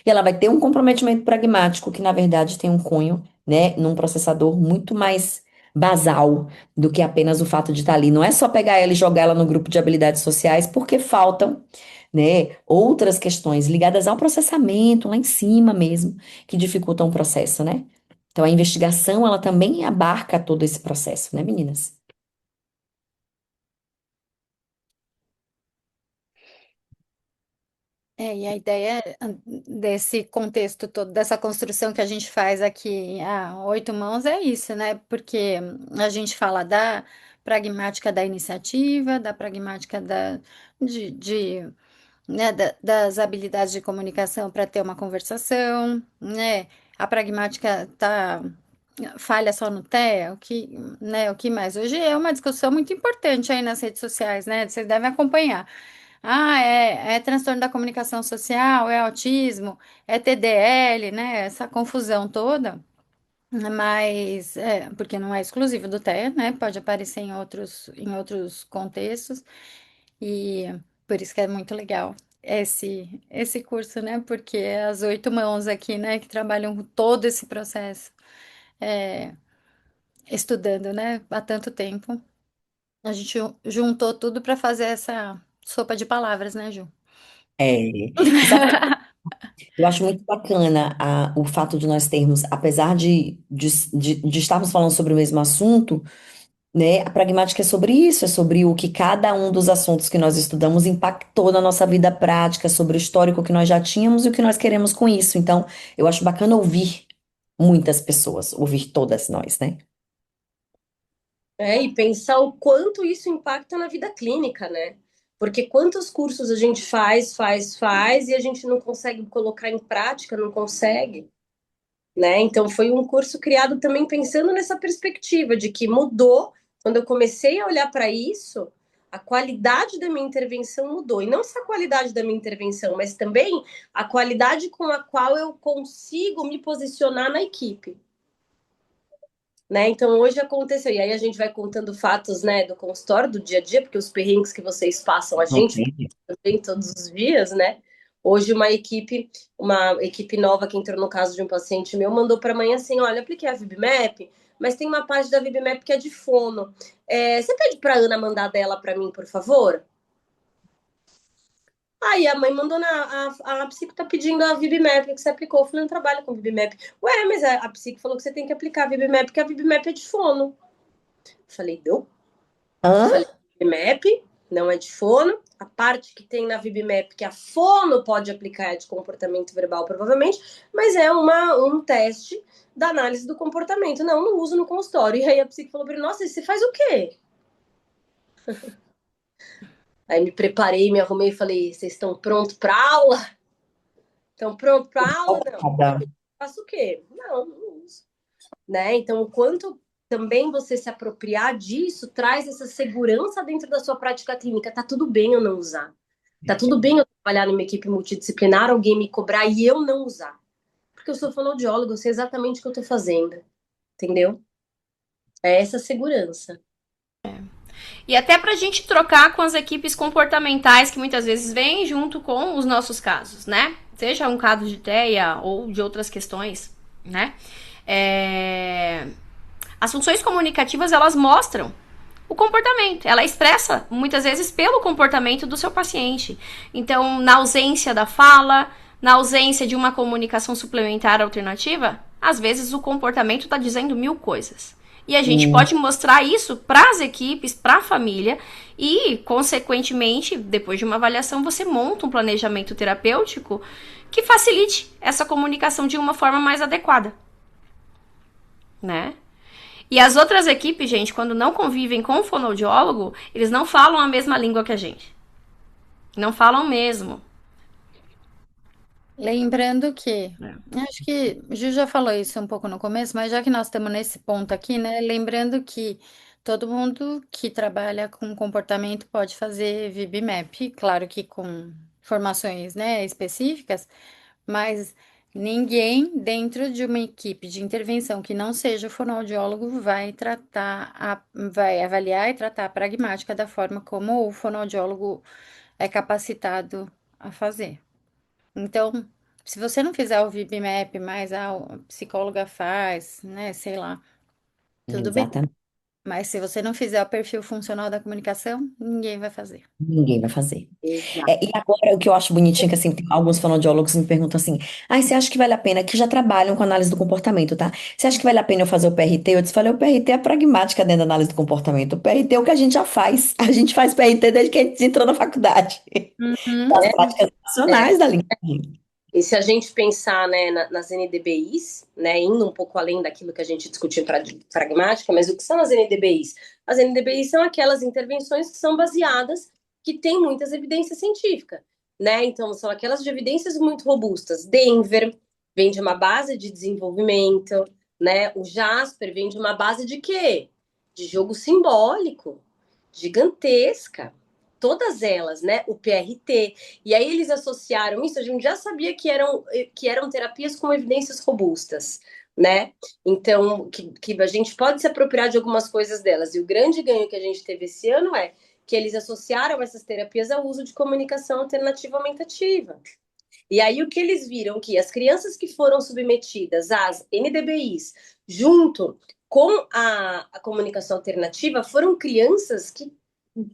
E ela vai ter um comprometimento pragmático, que na verdade tem um cunho, né, num processador muito mais basal do que apenas o fato de estar ali. Não é só pegar ela e jogar ela no grupo de habilidades sociais, porque faltam, né, outras questões ligadas ao processamento, lá em cima mesmo, que dificultam o processo, né? Então a investigação, ela também abarca todo esse processo, né, meninas? E a ideia desse contexto todo, dessa construção que a gente faz aqui a oito mãos é isso, né? Porque a gente fala da pragmática da iniciativa, da pragmática de, né, das habilidades de comunicação para ter uma conversação, né? A pragmática falha só no TEA, né, o que mais? Hoje é uma discussão muito importante aí nas redes sociais, né? Vocês devem acompanhar. Ah, é transtorno da comunicação social, é autismo, é TDL, né? Essa confusão toda. Mas, porque não é exclusivo do TEA, né? Pode aparecer em outros contextos. E por isso que é muito legal esse curso, né? Porque é as oito mãos aqui, né? Que trabalham todo esse processo, é, estudando, né? Há tanto tempo. A gente juntou tudo para fazer essa sopa de palavras, né, Ju? É. E sabe, eu acho muito bacana o fato de nós termos, apesar de estarmos falando sobre o mesmo assunto, né? A pragmática é sobre isso, é sobre o que cada um dos assuntos que nós estudamos impactou na nossa vida prática, sobre o histórico que nós já tínhamos e o que nós queremos com isso. Então, eu acho bacana ouvir muitas pessoas, ouvir todas nós, né? E pensar o quanto isso impacta na vida clínica, né? Porque quantos cursos a gente faz, e a gente não consegue colocar em prática, não consegue, né? Então foi um curso criado também pensando nessa perspectiva de que mudou quando eu comecei a olhar para isso, a qualidade da minha intervenção mudou. E não só a qualidade da minha intervenção, mas também a qualidade com a qual eu consigo me posicionar na equipe. né? Então hoje aconteceu, e aí a gente vai contando fatos, né, do consultório, do dia a dia, porque os perrengues que vocês passam, a Não gente tem. também todos os dias, né? Hoje uma equipe nova que entrou no caso de um paciente meu, mandou para mãe assim, olha, apliquei a VibMap, mas tem uma parte da VibMap que é de fono. Você pede para Ana mandar dela para mim, por favor? Aí a mãe mandou a psico tá pedindo a VibMap que você aplicou. Eu falei, não trabalho com VibMap. Ué, mas a psico falou que você tem que aplicar a VibMap, porque a VibMap é de fono. Falei, deu? Hã? Falei, VibMap não é de fono. A parte que tem na VibMap que a fono pode aplicar é de comportamento verbal, provavelmente, mas é um teste da análise do comportamento. Não uso no consultório. E aí a psico falou para ele, nossa, e você faz o quê? Aí me preparei, me arrumei e falei, vocês estão prontos para aula? Estão prontos para aula? Não. Obrigada. Faço o quê? Não uso. Né? Então, o quanto também você se apropriar disso traz essa segurança dentro da sua prática clínica. Tá tudo bem eu não usar. Tá tudo bem eu trabalhar numa equipe multidisciplinar, alguém me cobrar e eu não usar. Porque eu sou fonoaudióloga, eu sei exatamente o que eu tô fazendo. Entendeu? É essa segurança. E até para a gente trocar com as equipes comportamentais que muitas vezes vêm junto com os nossos casos, né? Seja um caso de TEA ou de outras questões, né? As funções comunicativas, elas mostram o comportamento. Ela expressa, muitas vezes, pelo comportamento do seu paciente. Então, na ausência da fala, na ausência de uma comunicação suplementar alternativa, às vezes o comportamento está dizendo 1000 coisas. E a gente pode mostrar isso para as equipes, para a família e, consequentemente, depois de uma avaliação, você monta um planejamento terapêutico que facilite essa comunicação de uma forma mais adequada, né? E as outras equipes, gente, quando não convivem com o fonoaudiólogo, eles não falam a mesma língua que a gente. Não falam mesmo. Lembrando que, acho que o Ju já falou isso um pouco no começo, mas já que nós estamos nesse ponto aqui, né? Lembrando que todo mundo que trabalha com comportamento pode fazer VibMap, claro que com informações, né, específicas, mas ninguém dentro de uma equipe de intervenção que não seja o fonoaudiólogo vai avaliar e tratar a pragmática da forma como o fonoaudiólogo é capacitado a fazer. Então, se você não fizer o VibMap, mas a psicóloga faz, né, sei lá, tudo bem. Exatamente. Mas se você não fizer o perfil funcional da comunicação, ninguém vai fazer. Ninguém vai fazer. Exato. E agora, o que eu acho bonitinho é que assim, tem alguns fonoaudiólogos me perguntam assim: ai, você acha que vale a pena, que já trabalham com análise do comportamento, tá? Você acha que vale a pena eu fazer o PRT? Eu disse, falei, o PRT é a pragmática dentro da análise do comportamento. O PRT é o que a gente já faz. A gente faz PRT desde que a gente entrou na faculdade. Uhum. Das práticas nacionais da linguagem. E se a gente pensar, né, nas NDBIs, né, indo um pouco além daquilo que a gente discutiu para pragmática, mas o que são as NDBIs? As NDBIs são aquelas intervenções que são baseadas, que têm muitas evidências científicas, né? Então, são aquelas de evidências muito robustas. Denver vem de uma base de desenvolvimento, né? O Jasper vem de uma base de quê? De jogo simbólico, gigantesca. Todas elas, né? O PRT. E aí eles associaram isso, a gente já sabia que eram terapias com evidências robustas, né? Então, que a gente pode se apropriar de algumas coisas delas. E o grande ganho que a gente teve esse ano é que eles associaram essas terapias ao uso de comunicação alternativa aumentativa. E aí o que eles viram que as crianças que foram submetidas às NDBIs junto com a comunicação alternativa foram crianças que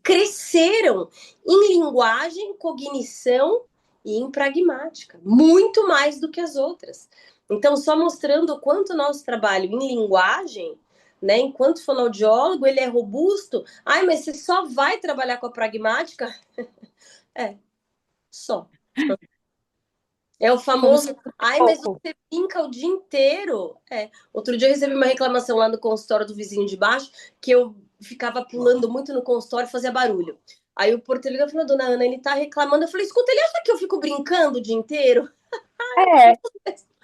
cresceram em linguagem, cognição e em pragmática, muito mais do que as outras. Então, só mostrando o quanto o nosso trabalho em linguagem, né, enquanto fonoaudiólogo, ele é robusto. Ai, mas você só vai trabalhar com a pragmática? Só. É o Como se famoso, fosse ai, mas pouco. você brinca o dia inteiro. Outro dia eu recebi uma reclamação lá no consultório do vizinho de baixo, que eu ficava pulando muito no consultório e fazia barulho. Aí o porteiro falou, dona Ana, ele tá reclamando. Eu falei, escuta, ele acha que eu fico brincando o dia inteiro? É,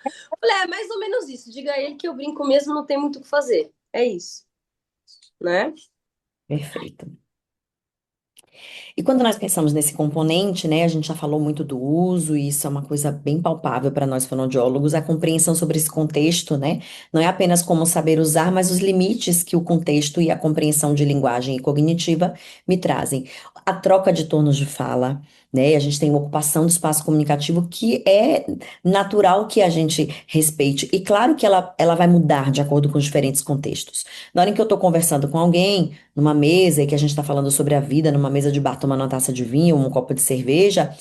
Eu falei, é mais ou menos isso. Diga a ele que eu brinco mesmo, não tem muito o que fazer. É isso, né? Perfeito. E quando nós pensamos nesse componente, né, a gente já falou muito do uso, e isso é uma coisa bem palpável para nós fonoaudiólogos, a compreensão sobre esse contexto, né, não é apenas como saber usar, mas os limites que o contexto e a compreensão de linguagem e cognitiva me trazem. A troca de turnos de fala, né, a gente tem uma ocupação do espaço comunicativo que é natural que a gente respeite, e claro que ela vai mudar de acordo com os diferentes contextos. Na hora em que eu estou conversando com alguém, numa mesa, e que a gente está falando sobre a vida, numa mesa de bar, tomando uma taça de vinho, um copo de cerveja,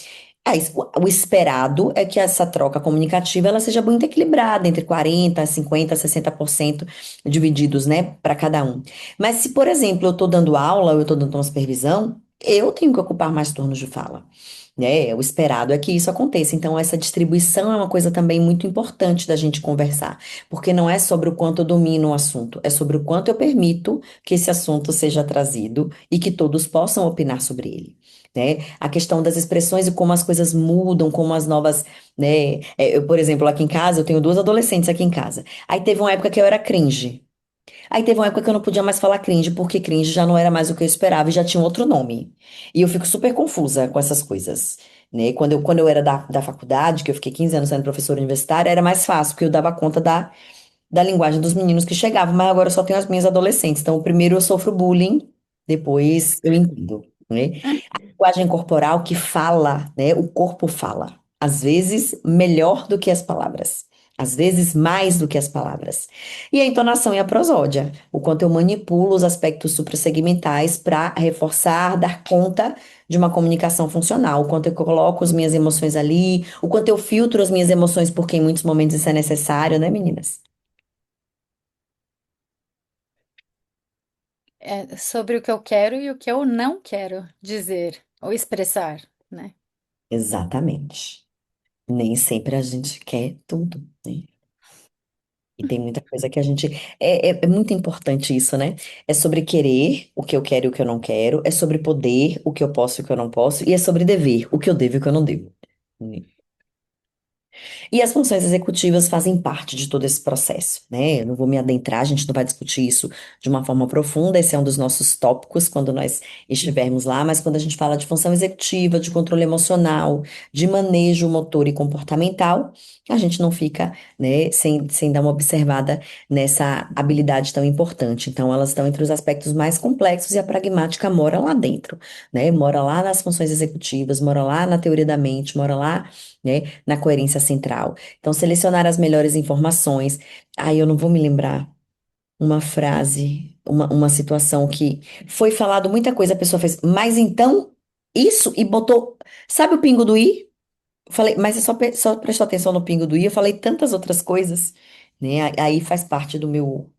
o esperado é que essa troca comunicativa ela seja muito equilibrada, entre 40, 50, 60% divididos, né, para cada um. Mas se, por exemplo, eu estou dando aula, ou eu estou dando uma supervisão, eu tenho que ocupar mais turnos de fala. Né? O esperado é que isso aconteça. Então, essa distribuição é uma coisa também muito importante da gente conversar, porque não é sobre o quanto eu domino o assunto, é sobre o quanto eu permito que esse assunto seja trazido e que todos possam opinar sobre ele. Né? A questão das expressões e como as coisas mudam, como as novas, né? Eu, por exemplo, aqui em casa, eu tenho duas adolescentes aqui em casa. Aí teve uma época que eu era cringe. Aí teve uma época que eu não podia mais falar cringe, porque cringe já não era mais o que eu esperava e já tinha um outro nome. E eu fico super confusa com essas coisas. Né? Quando eu era da faculdade, que eu fiquei 15 anos sendo professora universitária, era mais fácil, porque eu dava conta da linguagem dos meninos que chegavam, mas agora eu só tenho as minhas adolescentes. Então, primeiro eu sofro bullying, depois eu entendo. Né? A linguagem corporal que fala, né? O corpo fala. Às vezes, melhor do que as palavras. Às vezes, mais do que as palavras. E a entonação e a prosódia. O quanto eu manipulo os aspectos suprassegmentais para reforçar, dar conta de uma comunicação funcional. O quanto eu coloco as minhas emoções ali. O quanto eu filtro as minhas emoções, porque em muitos momentos isso é necessário, né, meninas? É sobre o que eu quero e o que eu não quero dizer ou expressar, né? Exatamente. Nem sempre a gente quer tudo, né? E tem muita coisa que a gente. É muito importante isso, né? É sobre querer o que eu quero e o que eu não quero. É sobre poder, o que eu posso e o que eu não posso. E é sobre dever, o que eu devo e o que eu não devo. E as funções executivas fazem parte de todo esse processo, né? Eu não vou me adentrar, a gente não vai discutir isso de uma forma profunda, esse é um dos nossos tópicos quando nós estivermos lá, mas quando a gente fala de função executiva, de controle emocional, de manejo motor e comportamental, a gente não fica, né, sem dar uma observada nessa habilidade tão importante. Então, elas estão entre os aspectos mais complexos e a pragmática mora lá dentro, né? Mora lá nas funções executivas, mora lá na teoria da mente, mora lá, né, na coerência central. Então, selecionar as melhores informações. Aí eu não vou me lembrar uma frase, uma situação que foi falado muita coisa, a pessoa fez, mas então, isso, e botou, sabe o pingo do i? Eu falei, mas você só prestou atenção no pingo do i, eu falei tantas outras coisas, né? Aí faz parte do meu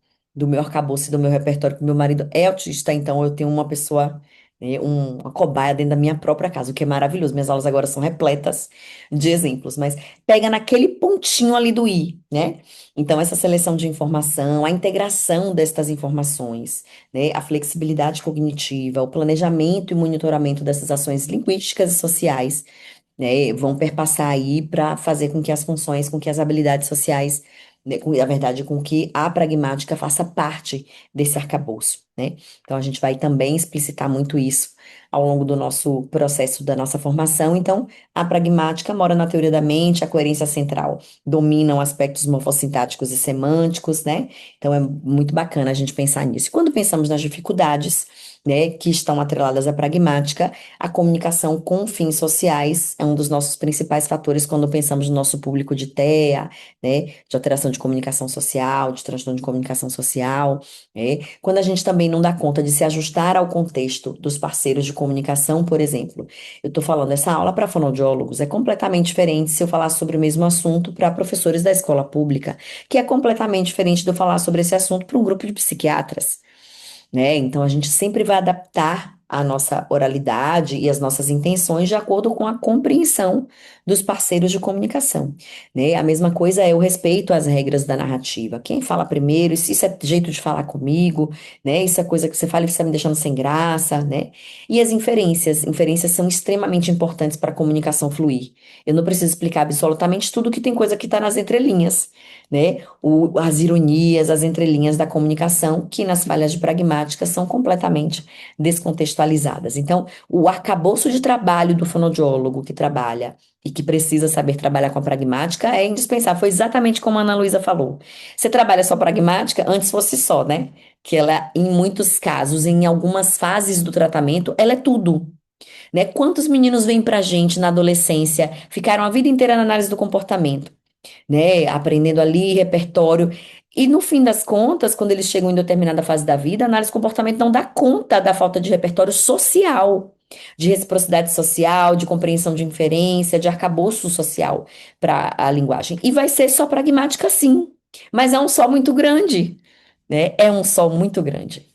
arcabouço e do meu repertório, que meu marido é autista, então eu tenho uma pessoa, né, uma cobaia dentro da minha própria casa, o que é maravilhoso. Minhas aulas agora são repletas de exemplos, mas pega naquele pontinho ali do i, né? Então, essa seleção de informação, a integração destas informações, né? A flexibilidade cognitiva, o planejamento e monitoramento dessas ações linguísticas e sociais, né, vão perpassar aí para fazer com que as funções, com que as habilidades sociais, né, na verdade, com que a pragmática faça parte desse arcabouço, né? Então, a gente vai também explicitar muito isso ao longo do nosso processo, da nossa formação. Então, a pragmática mora na teoria da mente, a coerência central dominam aspectos morfossintáticos e semânticos, né? Então, é muito bacana a gente pensar nisso. E quando pensamos nas dificuldades, né, que estão atreladas à pragmática, a comunicação com fins sociais é um dos nossos principais fatores quando pensamos no nosso público de TEA, né, de alteração de comunicação social, de transtorno de comunicação social, né, quando a gente também não dá conta de se ajustar ao contexto dos parceiros de comunicação, por exemplo. Eu estou falando, essa aula para fonoaudiólogos é completamente diferente se eu falar sobre o mesmo assunto para professores da escola pública, que é completamente diferente de eu falar sobre esse assunto para um grupo de psiquiatras, né? Então a gente sempre vai adaptar a nossa oralidade e as nossas intenções de acordo com a compreensão dos parceiros de comunicação, né? A mesma coisa é o respeito às regras da narrativa. Quem fala primeiro, isso é jeito de falar comigo, né? Isso é coisa que você fala e que está me deixando sem graça, né? E as inferências são extremamente importantes para a comunicação fluir. Eu não preciso explicar absolutamente tudo que tem coisa que está nas entrelinhas, né? As ironias, as entrelinhas da comunicação, que nas falhas de pragmática são completamente descontextualizadas contextualizadas. Então, o arcabouço de trabalho do fonoaudiólogo que trabalha e que precisa saber trabalhar com a pragmática é indispensável. Foi exatamente como a Ana Luísa falou. Você trabalha só pragmática, antes fosse só, né? Que ela, em muitos casos, em algumas fases do tratamento, ela é tudo, né? Quantos meninos vêm pra gente na adolescência, ficaram a vida inteira na análise do comportamento, né? Aprendendo ali repertório. E no fim das contas, quando eles chegam em determinada fase da vida, a análise do comportamento não dá conta da falta de repertório social, de reciprocidade social, de compreensão de inferência, de arcabouço social para a linguagem. E vai ser só pragmática, sim, mas é um só muito grande, né? É um só muito grande,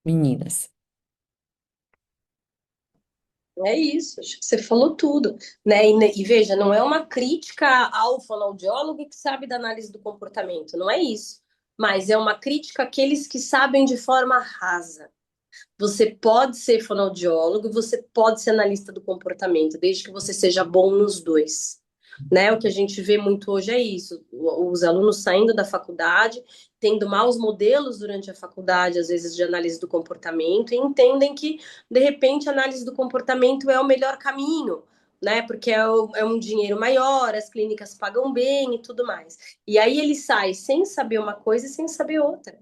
meninas. É isso, acho que você falou tudo, né? E veja, não é uma crítica ao fonoaudiólogo que sabe da análise do comportamento, não é isso. Mas é uma crítica àqueles que sabem de forma rasa. Você pode ser fonoaudiólogo, você pode ser analista do comportamento, desde que você seja bom nos dois. Né? O que a gente vê muito hoje é isso: os alunos saindo da faculdade, tendo maus modelos durante a faculdade, às vezes de análise do comportamento, e entendem que, de repente, a análise do comportamento é o melhor caminho, né? Porque é um dinheiro maior, as clínicas pagam bem e tudo mais. E aí ele sai sem saber uma coisa e sem saber outra.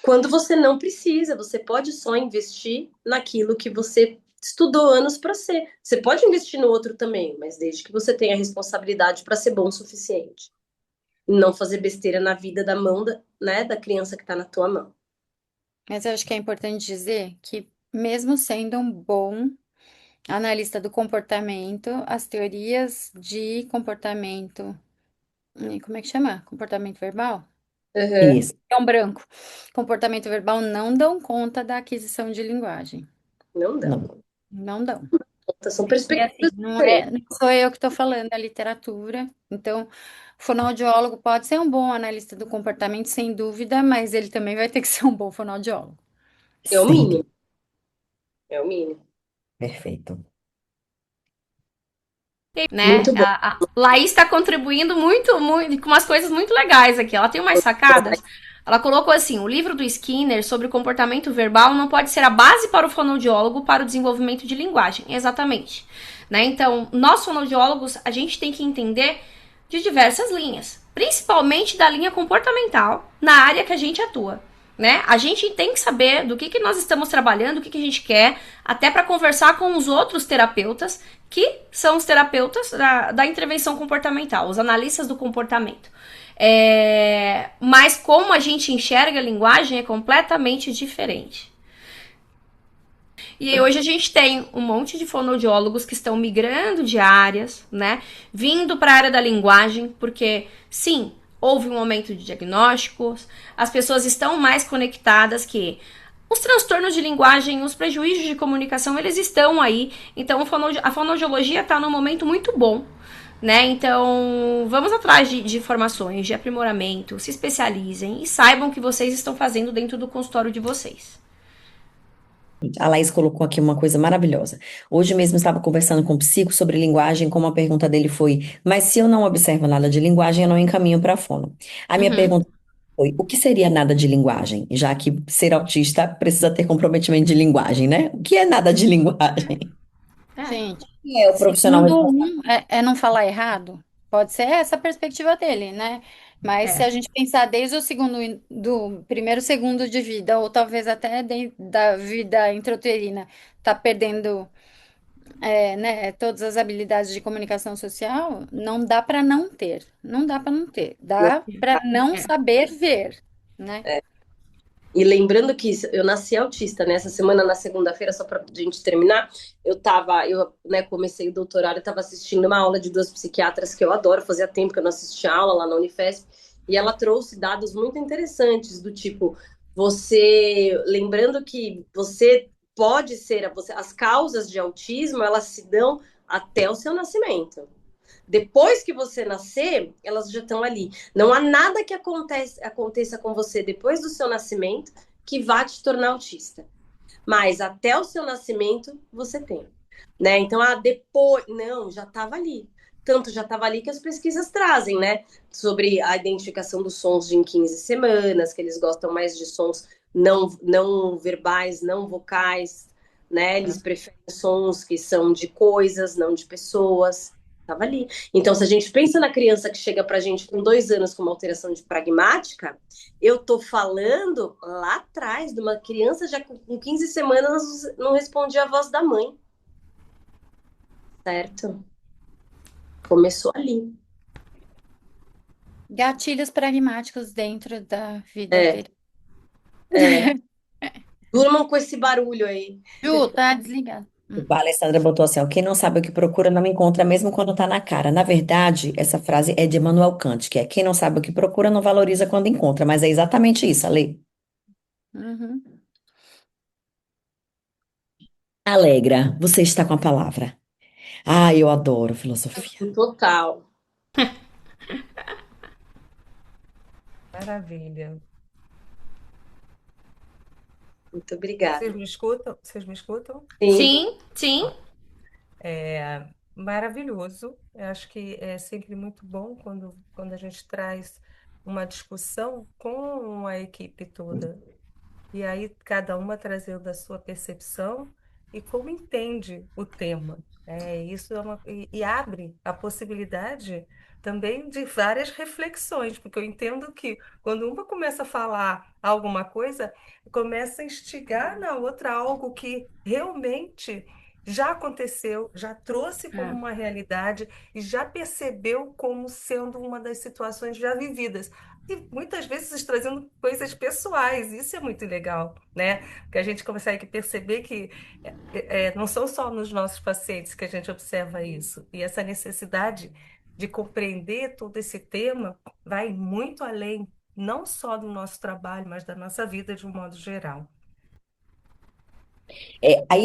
Quando você não precisa, você pode só investir naquilo que você estudou anos para ser. Você pode investir no outro também, mas desde que você tenha responsabilidade para ser bom o suficiente. Não fazer besteira na vida da mão né, da criança que está na tua mão. Mas eu acho que é importante dizer que, mesmo sendo um bom analista do comportamento, as teorias de comportamento, como é que chama? Comportamento verbal? Uhum. Isso, É um branco. Comportamento verbal não dão conta da aquisição de linguagem. Não dá. não. Não dão. São E assim, perspectivas não sou eu que estou falando, é a literatura. Então, o fonoaudiólogo pode ser um bom analista do comportamento, sem dúvida, mas ele também vai ter que ser um bom fonoaudiólogo. É o Sempre. mínimo. É o mínimo. Perfeito. Né? Muito bom. A Laís está contribuindo muito, muito, com umas coisas muito legais aqui. Ela tem umas sacadas. Ela colocou assim: o livro do Skinner sobre comportamento verbal não pode ser a base para o fonoaudiólogo para o desenvolvimento de linguagem. Exatamente. Né? Então, nós fonoaudiólogos, a gente tem que entender de diversas linhas, principalmente da linha comportamental, na área que a gente atua. Né? A gente tem que saber do que nós estamos trabalhando, o que a gente quer, até para conversar com os outros terapeutas, que são os terapeutas da intervenção comportamental, os analistas do comportamento. Mas como a gente enxerga a linguagem é completamente diferente. E hoje a gente tem um monte de fonoaudiólogos que estão migrando de áreas, né? Vindo para a área da linguagem, porque sim, houve um aumento de diagnósticos, as pessoas estão mais conectadas que os transtornos de linguagem, os prejuízos de comunicação, eles estão aí. Então a fonoaudiologia está num momento muito bom, né? Então vamos atrás de formações, de aprimoramento, se especializem e saibam o que vocês estão fazendo dentro do consultório de vocês. A Laís colocou aqui uma coisa maravilhosa. Hoje mesmo estava conversando com um psico sobre linguagem, como a pergunta dele foi: mas se eu não observo nada de linguagem, eu não encaminho para fono. A minha Uhum. pergunta foi: o que seria nada de linguagem? Já que ser autista precisa ter comprometimento de linguagem, né? O que é nada de linguagem? Gente, Quem é o profissional segundo responsável? um, é não falar errado. Pode ser essa a perspectiva dele, né? Mas se É, a gente pensar desde o segundo, do primeiro segundo de vida, ou talvez até da vida intrauterina, tá perdendo, né, todas as habilidades de comunicação social, não dá para não ter. Não dá para não ter. Dá para não É. saber ver, né? E lembrando que eu nasci autista, né? Essa semana, na segunda-feira, só pra gente terminar, eu, né, comecei o doutorado e estava assistindo uma aula de duas psiquiatras que eu adoro, fazia tempo que eu não assistia aula lá na Unifesp, e ela trouxe dados muito interessantes, do tipo, lembrando que você pode ser, as causas de autismo, elas se dão até o seu nascimento. Depois que você nascer, elas já estão ali. Não há nada que aconteça com você depois do seu nascimento que vá te tornar autista. Mas até o seu nascimento, você tem. Né? Então, depois. Não, já estava ali. Tanto já estava ali que as pesquisas trazem, né? Sobre a identificação dos sons de em 15 semanas, que eles gostam mais de sons não verbais, não vocais, né? Eles preferem sons que são de coisas, não de pessoas. Estava ali. Então, se a gente pensa na criança que chega para a gente com 2 anos com uma alteração de pragmática, eu estou falando lá atrás de uma criança já com 15 semanas não respondia a voz da mãe, certo? Começou ali. Gatilhos pragmáticos dentro da vida É, dele. é. Durmam com esse barulho aí. Ju, tá desligado. A Alessandra botou assim, ó, quem não sabe o que procura não encontra mesmo quando tá na cara. Na verdade, essa frase é de Immanuel Kant, que é quem não sabe o que procura não valoriza quando encontra. Mas é exatamente isso, Ale. Uhum. Alegra, você está com a palavra. Ah, eu adoro filosofia. Total. Maravilha. Muito obrigada. Vocês me escutam? Vocês me escutam? Sim. Sim, sim. É maravilhoso. Eu acho que é sempre muito bom quando a gente traz uma discussão com a equipe toda. E aí, cada uma trazendo a sua percepção e como entende o tema. Isso e abre a possibilidade também de várias reflexões, porque eu entendo que quando uma começa a falar alguma coisa, começa a instigar na outra algo que realmente já aconteceu, já trouxe como É. uma realidade e já percebeu como sendo uma das situações já vividas. E muitas vezes trazendo coisas pessoais, isso é muito legal, né? Porque a gente consegue perceber que não são só nos nossos pacientes que a gente observa isso. E essa necessidade de compreender todo esse tema vai muito além, não só do nosso trabalho, mas da nossa vida de um modo geral. Aí